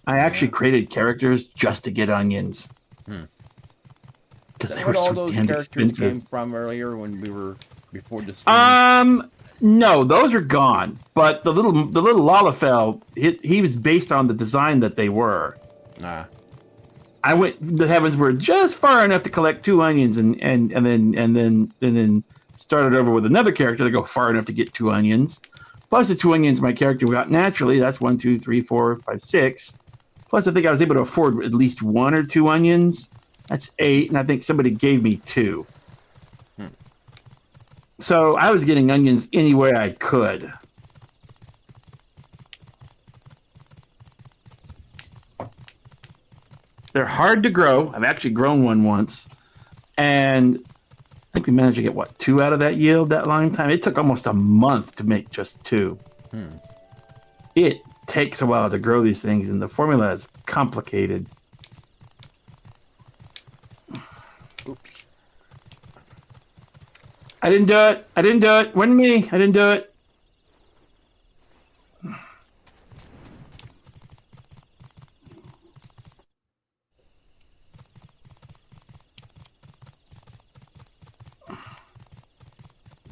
I actually created characters just to get onions. Because they were so damn expensive. Came from earlier when we were before the stream? No, those are gone. But the little Lalafell, he was based on the design that they were. Nah. I went the Heavensward just far enough to collect 2 onions and then started over with another character to go far enough to get 2 onions. Plus the 2 onions my character got naturally. That's 1, 2, 3, 4, 5, 6. Plus I think I was able to afford at least 1 or 2 onions. That's 8, and I think somebody gave me 2. So I was getting onions any way I could. They're hard to grow. I've actually grown one once. And I think we managed to get, 2 out of that yield that long time? It took almost a month to make just 2. It takes a while to grow these things, and the formula is complicated. Oops. I didn't do it. Wasn't me. I didn't do it.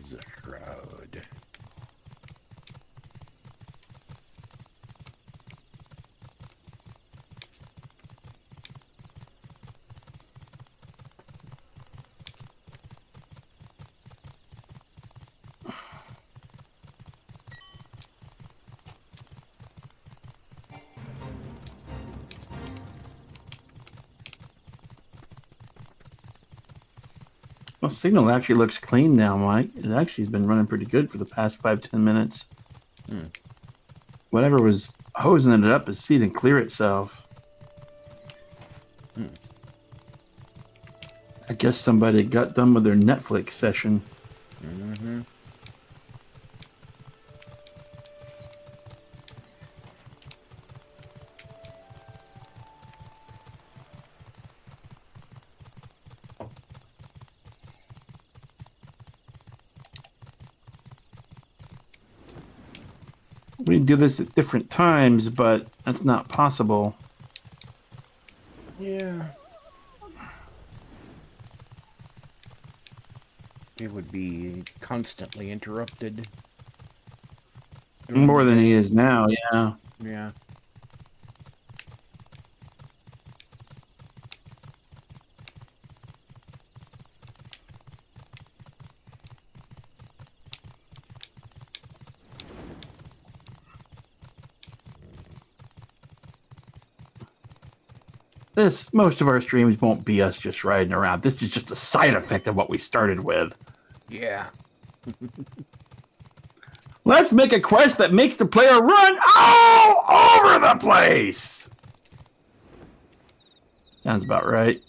The shroud. Well, signal actually looks clean now, Mike. It actually has been running pretty good for the past 5-10 minutes. Whatever was hosing it up is seeing it clear itself. I guess somebody got done with their Netflix session. We do this at different times, but that's not possible. Yeah. It would be constantly interrupted. More than he is now, yeah. Yeah. Most of our streams won't be us just riding around. This is just a side effect of what we started with. Yeah. Let's make a quest that makes the player run all over the place. Sounds about right.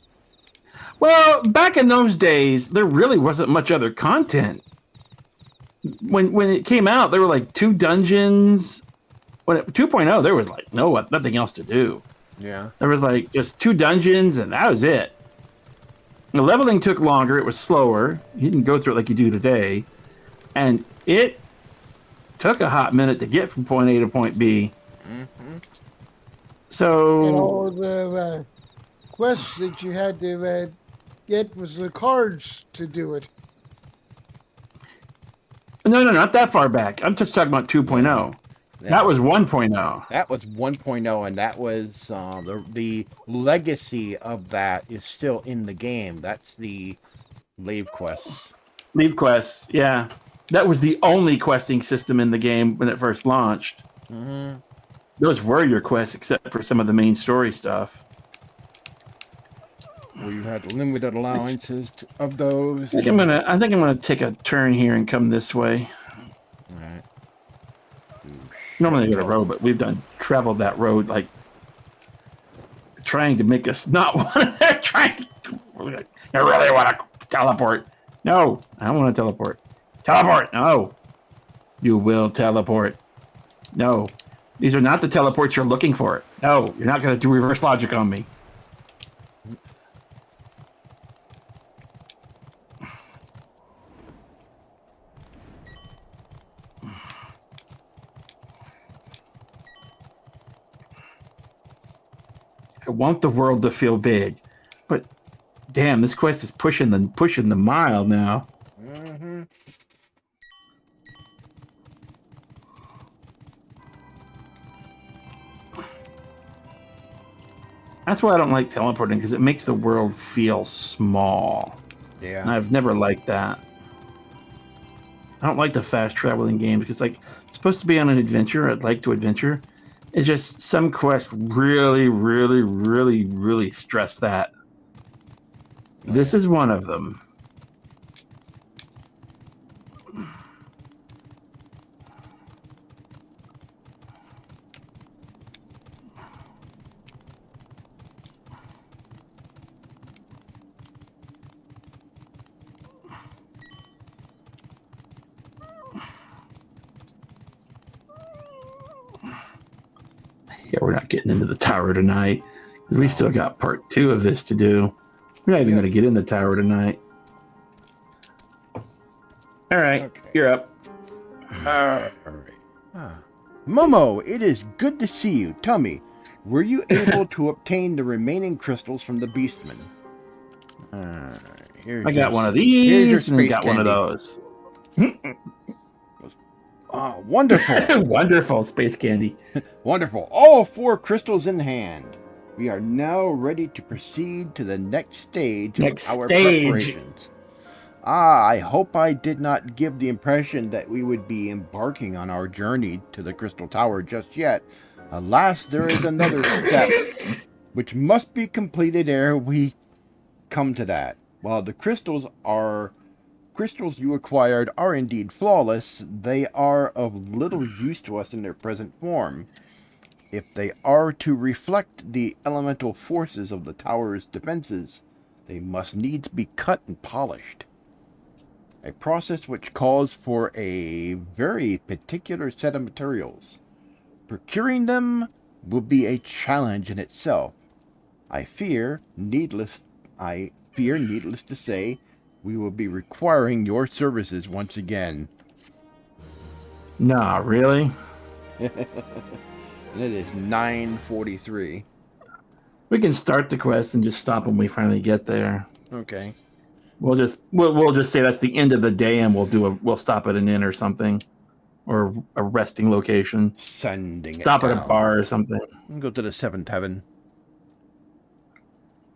Well, back in those days, there really wasn't much other content. When it came out, there were like 2 dungeons. 2.0, there was like nothing else to do. Yeah. There was like just 2 dungeons, and that was it. The leveling took longer. It was slower. You didn't go through it like you do today. And it took a hot minute to get from point A to point B. So... And all the quests that you had to get was the cards to do it. No, not that far back. I'm just talking about 2.0. That was 1.0. That was 1.0, and that was the legacy of that is still in the game. That's the Leave quests. Leave quests, yeah. That was the only questing system in the game when it first launched. Those were your quests, except for some of the main story stuff. Well, you had limited allowances of those. I think I'm gonna take a turn here and come this way. All right. Normally I go to road, but we've traveled that road like trying to make us not want to. I really want to teleport. No, I don't want to teleport. Teleport. No, you will teleport. No, these are not the teleports you're looking for. No, you're not going to do reverse logic on me. I want the world to feel big, but damn, this quest is pushing the mile now. That's why I don't like teleporting, because it makes the world feel small. Yeah. And I've never liked that. I don't like the fast traveling games because it's supposed to be on an adventure. I'd like to adventure. It's just some quests really, really, really, really stress that. This is one of them. we're not getting into the tower tonight. We still got part 2 of this to do. We're not even going to get in the tower tonight. All right, Okay. you're up. All right. Momo, it is good to see you. Tell me, were you able to obtain the remaining crystals from the Beastman? I got one of these and got one of those. Wonderful. Wonderful space candy. Wonderful. All 4 crystals in hand. We are now ready to proceed to the next stage of our preparations. I hope I did not give the impression that we would be embarking on our journey to the Crystal Tower just yet. Alas, there is another step which must be completed ere we come to that. While the crystals you acquired are indeed flawless, they are of little use to us in their present form. If they are to reflect the elemental forces of the tower's defenses, they must needs be cut and polished. A process which calls for a very particular set of materials. Procuring them will be a challenge in itself. I fear, needless to say, we will be requiring your services once again. Nah, really? And it is 9:43. We can start the quest and just stop when we finally get there. Okay. We'll just say that's the end of the day, and we'll stop at an inn or something, or a resting location. Stop at a bar or something. And go to the 7th heaven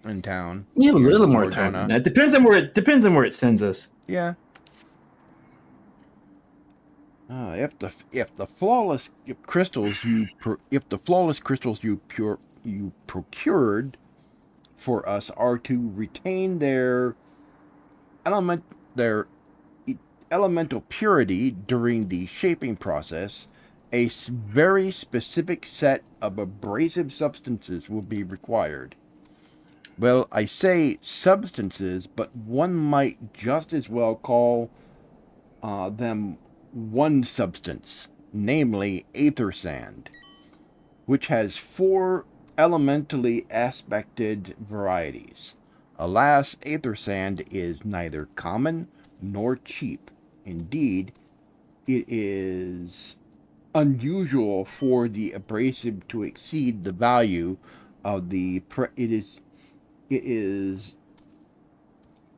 in town. Need a little more time. It depends on where it sends us. Yeah. If the flawless crystals you procured for us are to retain their elemental purity during the shaping process, a very specific set of abrasive substances will be required. Well, I say substances, but one might just as well call them one substance, namely aether sand, which has 4 elementally aspected varieties. Alas, aether sand is neither common nor cheap. Indeed, it is unusual for the abrasive to exceed the value of the it is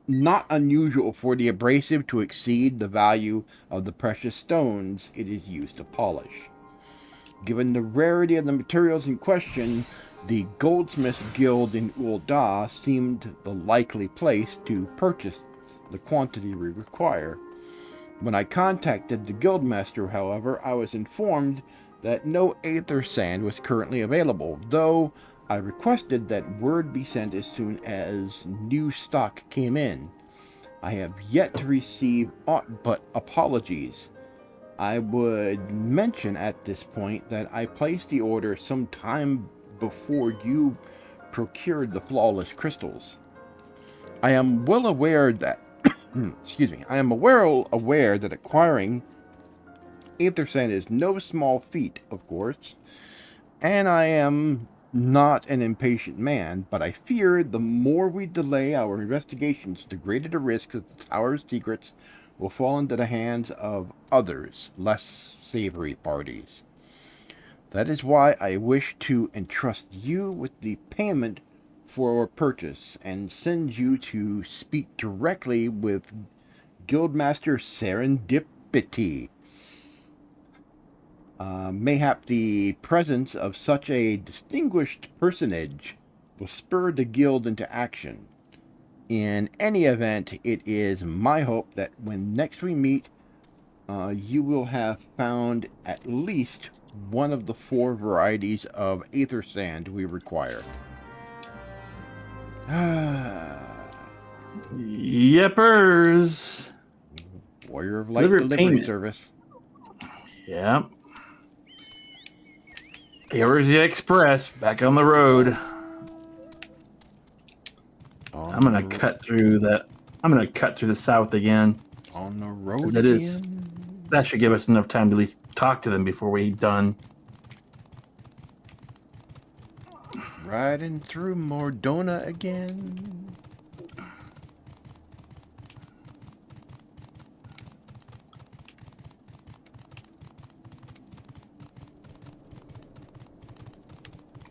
not unusual for the abrasive to exceed the value of the precious stones it is used to polish. Given the rarity of the materials in question, the Goldsmiths Guild in Ul'dah seemed the likely place to purchase the quantity we require. When I contacted the Guildmaster, however, I was informed that no aether sand was currently available, though I requested that word be sent as soon as new stock came in. I have yet to receive aught but apologies. I would mention at this point that I placed the order some time before you procured the flawless crystals. I am well aware that aware that acquiring aether sand is no small feat, of course, and I am not an impatient man, but I fear the more we delay our investigations, the greater the risk that the tower's secrets will fall into the hands of others, less savory parties. That is why I wish to entrust you with the payment for purchase and send you to speak directly with Guildmaster Serendipity. Mayhap the presence of such a distinguished personage will spur the guild into action. In any event, it is my hope that when next we meet, you will have found at least one of the 4 varieties of aether sand we require. Yepers. Warrior of Light Delivery Service. Yep. Here's the express back on the road. I'm gonna cut through that. I'm gonna cut through the south again. On the road again? That should give us enough time to at least talk to them before we're done. Riding through Mordona again.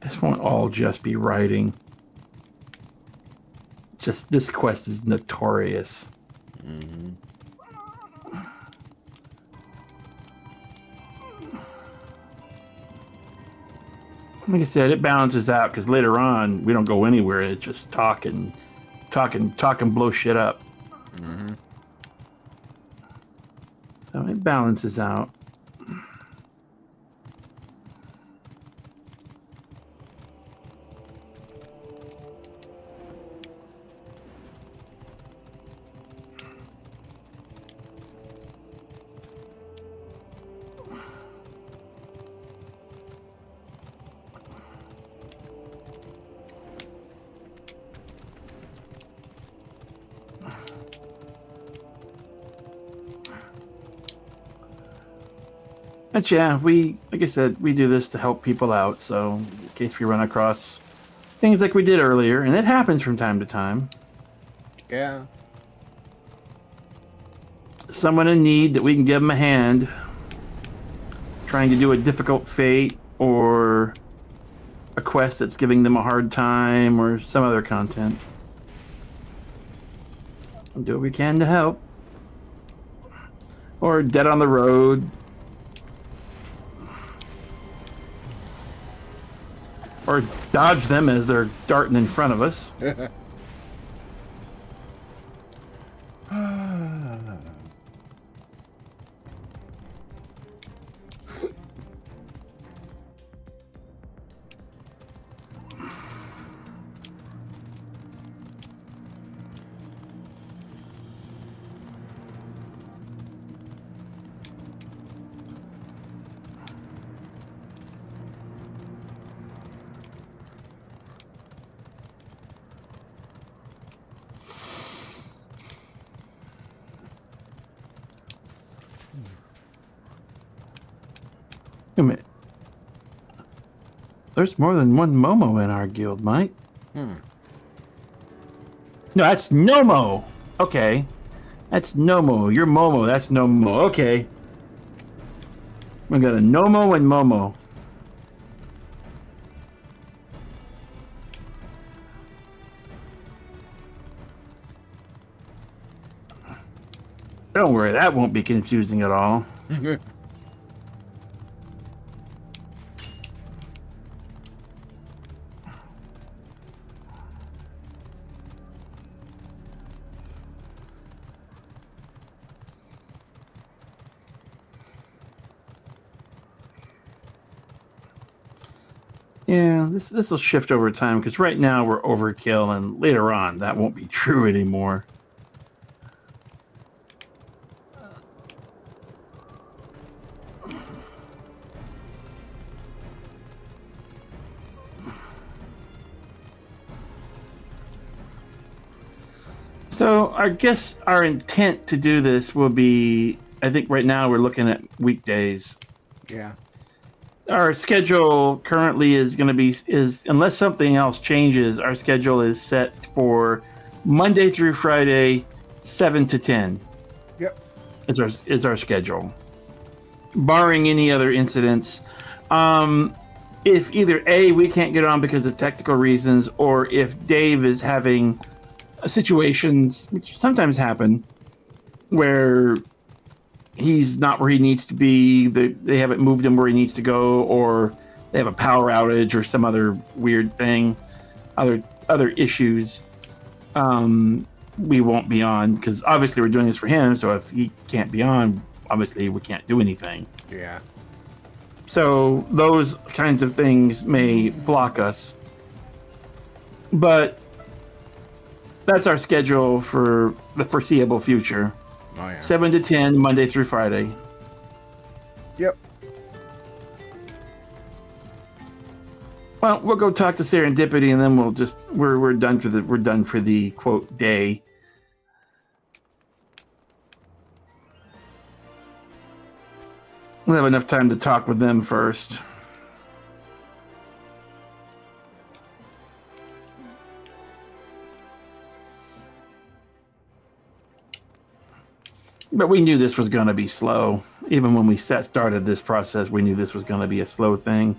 This won't all just be writing. Just this quest is notorious. Mm-hmm. Like I said, it balances out because later on we don't go anywhere. It's just talk and blow shit up. Mm-hmm. So it balances out. But yeah, like I said, we do this to help people out. So in case we run across things like we did earlier, and it happens from time to time. Yeah. Someone in need that we can give them a hand, trying to do a difficult fate or a quest that's giving them a hard time or some other content. We'll do what we can to help. Or dead on the road. Or dodge them as they're darting in front of us. Wait a minute. There's more than one Momo in our guild, Mike. No, that's Nomo. Okay. That's Nomo. You're Momo. That's Nomo. Okay. We got a Nomo and Momo. Don't worry, that won't be confusing at all. Yeah, this will shift over time because right now we're overkill, and later on that won't be true anymore. So I guess our intent to do this will be, I think right now we're looking at weekdays. Yeah. Our schedule currently is going to be, unless something else changes, our schedule is set for Monday through Friday, 7 to 10. Yep. Is our schedule, barring any other incidents. If either A, we can't get on because of technical reasons, or if Dave is having situations, which sometimes happen, where he's not where he needs to be, they haven't moved him where he needs to go, or they have a power outage or some other weird thing, other issues, we won't be on, because obviously we're doing this for him, so if he can't be on, obviously we can't do anything. Yeah. So those kinds of things may block us. But that's our schedule for the foreseeable future. Oh, yeah. 7 to 10, Monday through Friday. Yep. Well, we'll go talk to Serendipity, and then we're done for the quote day. We'll have enough time to talk with them first. But we knew this was going to be slow. Even when we started this process, we knew this was going to be a slow thing.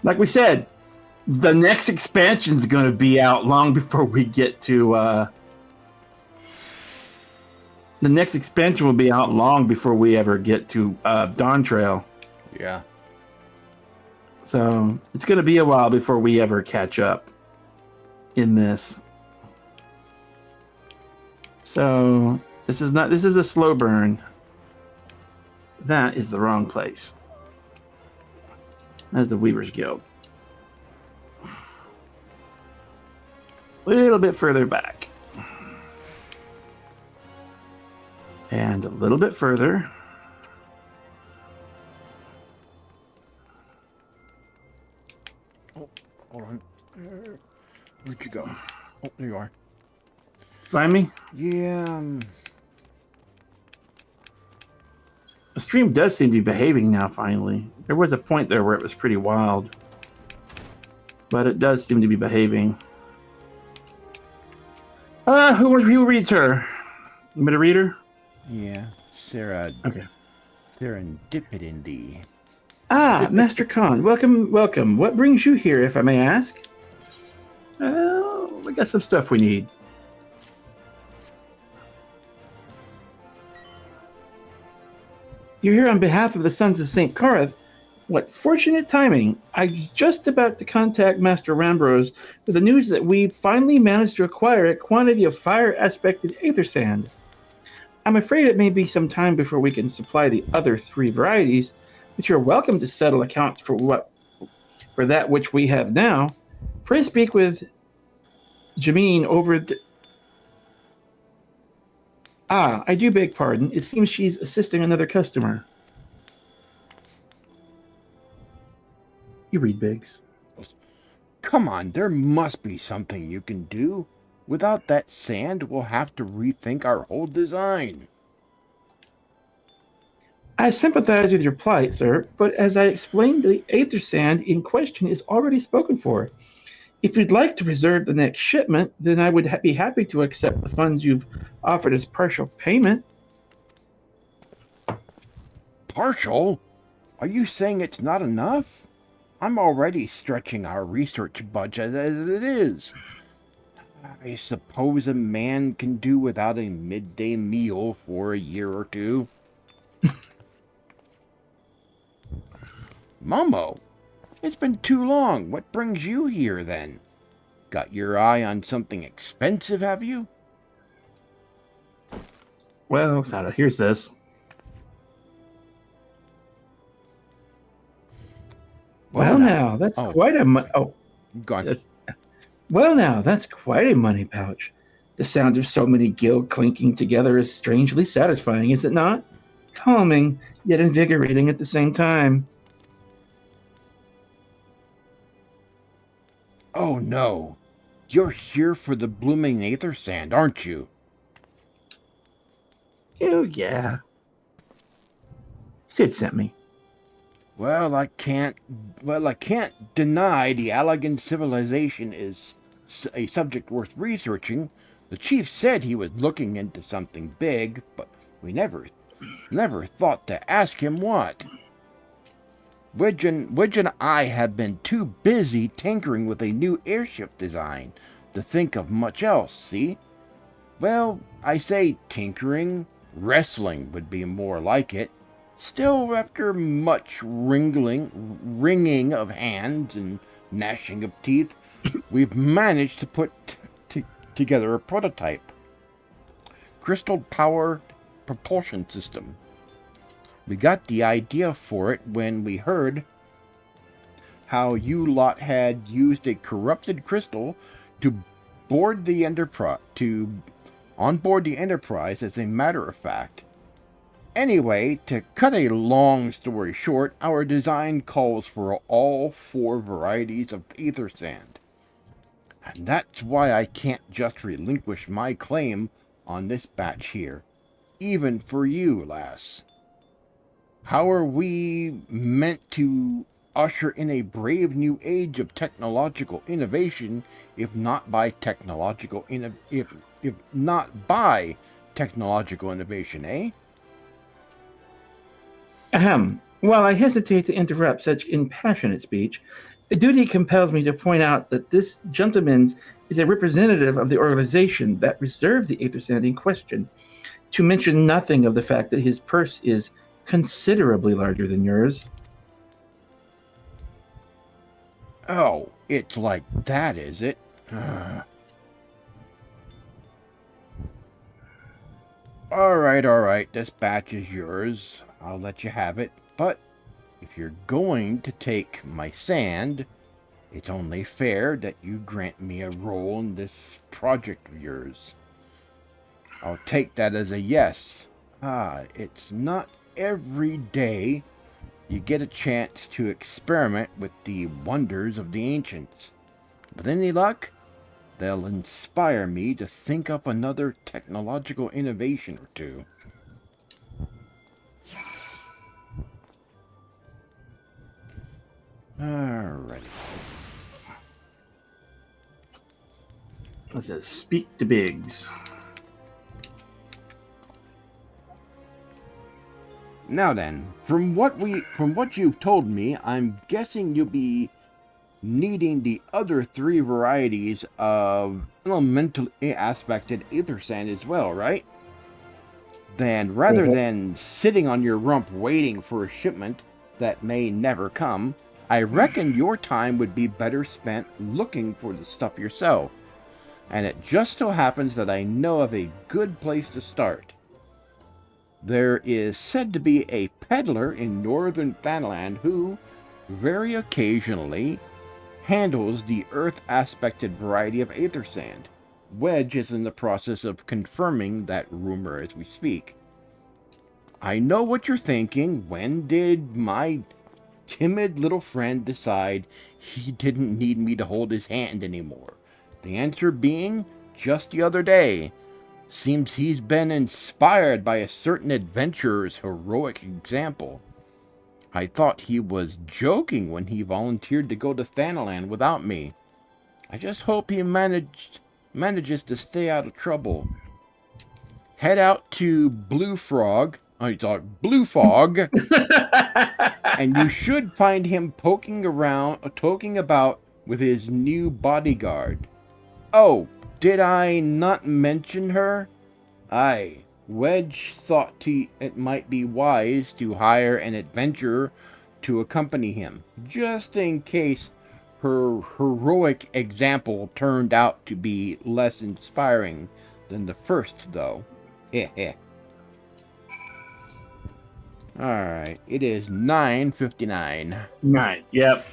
Like we said, the next expansion is going to be out long before we get to... the next expansion will be out long before we ever get to Dawn Trail. Yeah. So it's going to be a while before we ever catch up in this. So this is a slow burn. That is the wrong place. That's the Weaver's Guild. A little bit further back. And a little bit further. Oh, hold on. Where'd you go? Oh, there you are. Find me? Yeah. The stream does seem to be behaving now, finally. There was a point there where it was pretty wild. But it does seem to be behaving. Who reads her? You want me to read her? Yeah. Sarah. Okay. Serendipity. Ah, Master Khan, welcome. What brings you here, if I may ask? We got some stuff we need. You're here on behalf of the Sons of St. Karth. What fortunate timing. I was just about to contact Master Rambrose with the news that we finally managed to acquire a quantity of fire-aspected aether sand. I'm afraid it may be some time before we can supply the other 3 varieties, but you're welcome to settle accounts for that which we have now. Pray speak with Jameen over the... Ah, I do beg pardon. It seems she's assisting another customer. You read, Biggs. Come on, there must be something you can do. Without that sand, we'll have to rethink our whole design. I sympathize with your plight, sir, but as I explained, the aether sand in question is already spoken for. If you'd like to reserve the next shipment, then I would be happy to accept the funds you've offered as partial payment. Partial? Are you saying it's not enough? I'm already stretching our research budget as it is. I suppose a man can do without a midday meal for a year or two. Momo, it's been too long. What brings you here, then? Got your eye on something expensive, have you? Well, Sada, here's this. Well, now, that's quite a... Go on. Well, now, that's quite a money pouch. The sound of so many guild clinking together is strangely satisfying, is it not? Calming, yet invigorating at the same time. Oh, no. You're here for the blooming aether sand, aren't you? Oh, yeah. Sid sent me. Well, I can't deny the Allagan civilization is a subject worth researching. The chief said he was looking into something big, but we never thought to ask him what. Widge and I have been too busy tinkering with a new airship design to think of much else, see? Well, I say tinkering, wrestling would be more like it. Still, after much wringing of hands and gnashing of teeth, we've managed to put together a prototype. Crystal power propulsion system. We got the idea for it when we heard how you lot had used a corrupted crystal to onboard the Enterprise as a matter of fact. Anyway, to cut a long story short, our design calls for all 4 varieties of aether sand. And that's why I can't just relinquish my claim on this batch here, even for you, lass. How are we meant to usher in a brave new age of technological innovation if not by technological innovation, eh? Ahem. While I hesitate to interrupt such impassionate speech, duty compels me to point out that this gentleman is a representative of the organization that reserved the Aether Sand in question, to mention nothing of the fact that his purse is considerably larger than yours. Oh, it's like that, is it? All right. This batch is yours. I'll let you have it. But if you're going to take my sand, it's only fair that you grant me a role in this project of yours. I'll take that as a yes. It's not every day you get a chance to experiment with the wonders of the ancients. With any luck, they'll inspire me to think up another technological innovation or two. Alrighty. It says, speak to Biggs. Now then, from what you've told me, I'm guessing you'll be needing the other 3 varieties of elemental aspected Aether Sand as well, right? Then, rather than sitting on your rump waiting for a shipment that may never come, I reckon your time would be better spent looking for the stuff yourself. And it just so happens that I know of a good place to start. There is said to be a peddler in northern Thanaland who, very occasionally, handles the earth-aspected variety of Aether Sand. Wedge is in the process of confirming that rumor as we speak. I know what you're thinking. When did my timid little friend decide he didn't need me to hold his hand anymore? The answer being, just the other day. Seems he's been inspired by a certain adventurer's heroic example. I thought he was joking when he volunteered to go to Thanaland without me. I just hope he manages to stay out of trouble. Head out to Blue Fog, and you should find him poking about with his new bodyguard. Oh, did I not mention her? Aye, Wedge thought it might be wise to hire an adventurer to accompany him, just in case her heroic example turned out to be less inspiring than the first, though. Heh. Alright, it is 9:59. Right, yep.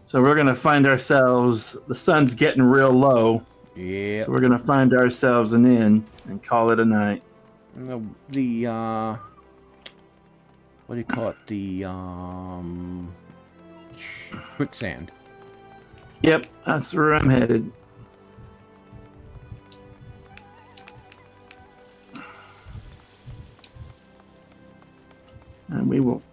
So we're going to find ourselves, the sun's getting real low. Yeah. So we're going to find ourselves an inn and call it a night. What do you call it? The, quicksand. Yep, that's where I'm headed. And we will.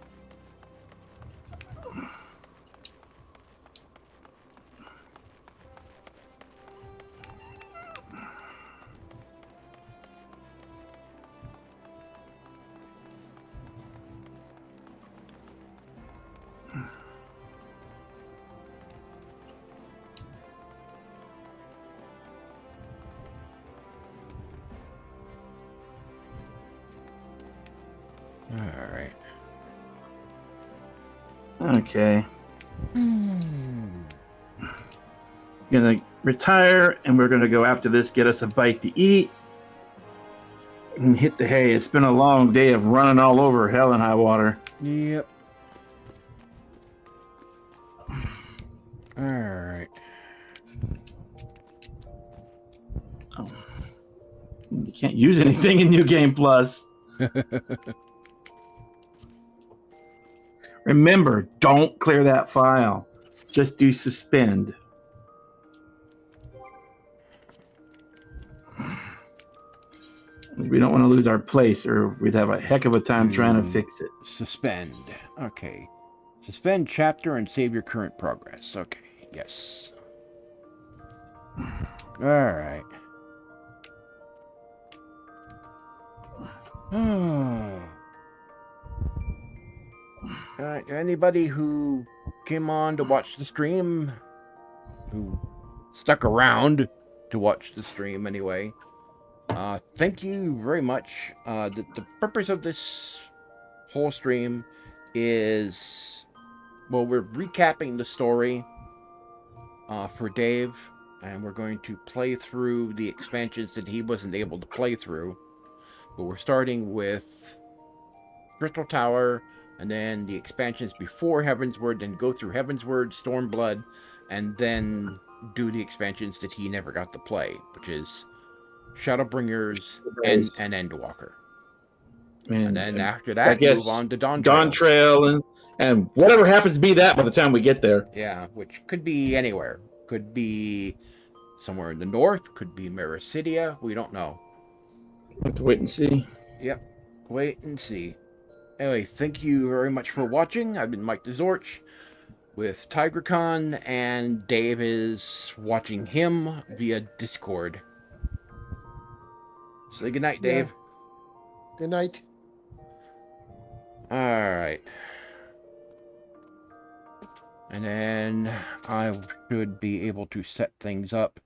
Alright. Okay. Gonna retire, and we're gonna go after this, get us a bite to eat, and hit the hay. It's been a long day of running all over hell and high water. Yep. Alright. Oh. You can't use anything in New Game Plus. Remember, don't clear that file. Just do suspend. We don't want to lose our place, or we'd have a heck of a time trying to fix it. Suspend. Okay. Suspend chapter and save your current progress. Okay. Yes. Alright. All right. Anybody who came on to watch the stream, who stuck around to watch the stream anyway, thank you very much. The purpose of this whole stream is, well, we're recapping the story for Dave, and we're going to play through the expansions that he wasn't able to play through. But we're starting with Crystal Tower, and then the expansions before Heavensward, then go through Heavensward, Stormblood, and then do the expansions that he never got to play, which is Shadowbringers and Endwalker. And then after that, move on to Dawn Trail and whatever happens to be that by the time we get there. Yeah, which could be anywhere. Could be somewhere in the north, could be Mericidia, we don't know. We'll have to wait and see. Yep, wait and see. Anyway, thank you very much for watching. I've been Mike TheZorch with Tygra, and Dave is watching him via Discord. Say goodnight, Dave. Yeah. Good night. Alright. And then I should be able to set things up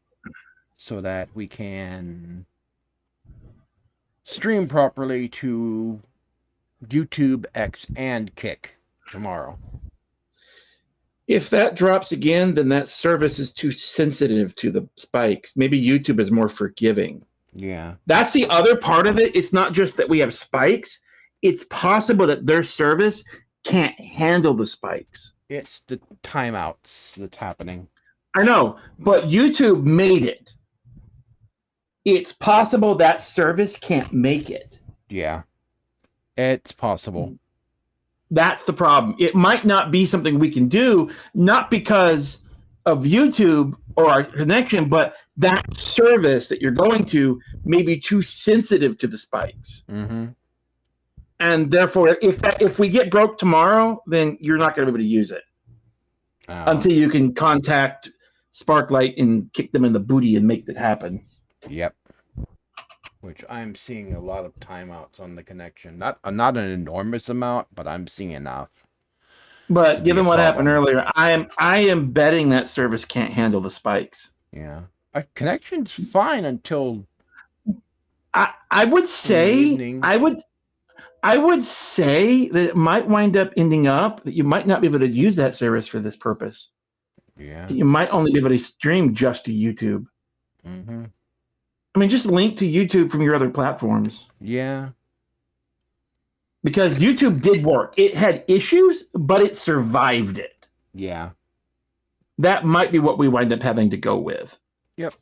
so that we can stream properly to YouTube, X, and Kick tomorrow. If that drops again, then that service is too sensitive to the spikes. Maybe YouTube is more forgiving. Yeah. That's the other part of it. It's not just that we have spikes. It's possible that their service can't handle the spikes. It's the timeouts that's happening. I know, but YouTube made it. It's possible that service can't make it. Yeah. It's possible. That's the problem. It might not be something we can do, not because of YouTube or our connection, but that service that you're going to may be too sensitive to the spikes. Mm-hmm. And therefore, if we get broke tomorrow, then you're not going to be able to use it until you can contact Sparklight and kick them in the booty and make that happen. Yep. Which I'm seeing a lot of timeouts on the connection. Not an enormous amount, but I'm seeing enough. But given what happened earlier, I am betting that service can't handle the spikes. Yeah. A connection's fine until I would say I would say that it might wind up ending up that you might not be able to use that service for this purpose. Yeah. You might only be able to stream just to YouTube. Mm-hmm. I mean, just link to YouTube from your other platforms. Yeah. Because YouTube did work. It had issues, but it survived it. Yeah. That might be what we wind up having to go with. Yep.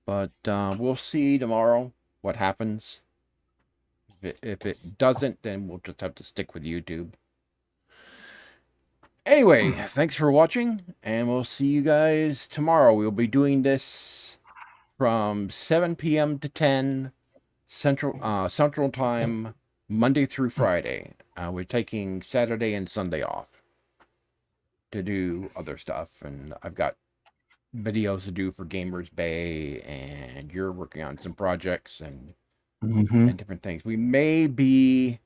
But we'll see tomorrow what happens. If it doesn't, then we'll just have to stick with YouTube. Anyway, thanks for watching, and we'll see you guys tomorrow. We'll be doing this from 7 p.m. to 10 Central Time, Monday through Friday. We're taking Saturday and Sunday off to do other stuff, and I've got videos to do for Gamers Bay, and you're working on some projects and different things. We may be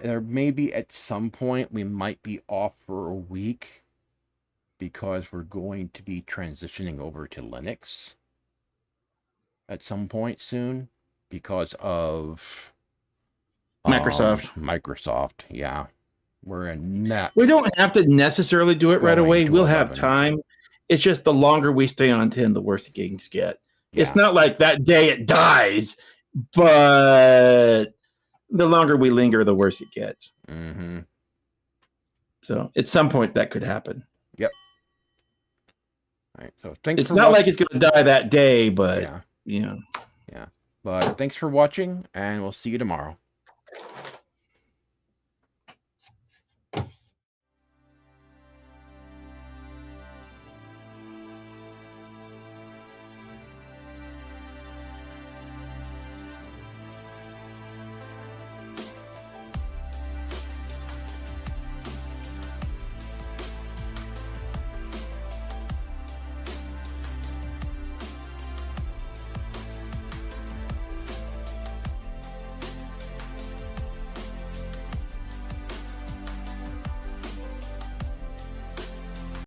there may be at some point we might be off for a week because we're going to be transitioning over to Linux at some point soon because of Microsoft, yeah. We're in that. We don't have to necessarily do it right away. We'll have time. It's just the longer we stay on 10, the worse the games get. Yeah. It's not like that day it dies, but the longer we linger, the worse it gets. Mm-hmm. So at some point that could happen. Yep. All right. So thanks. It's not like it's going to die that day, but yeah. But thanks for watching, and we'll see you tomorrow.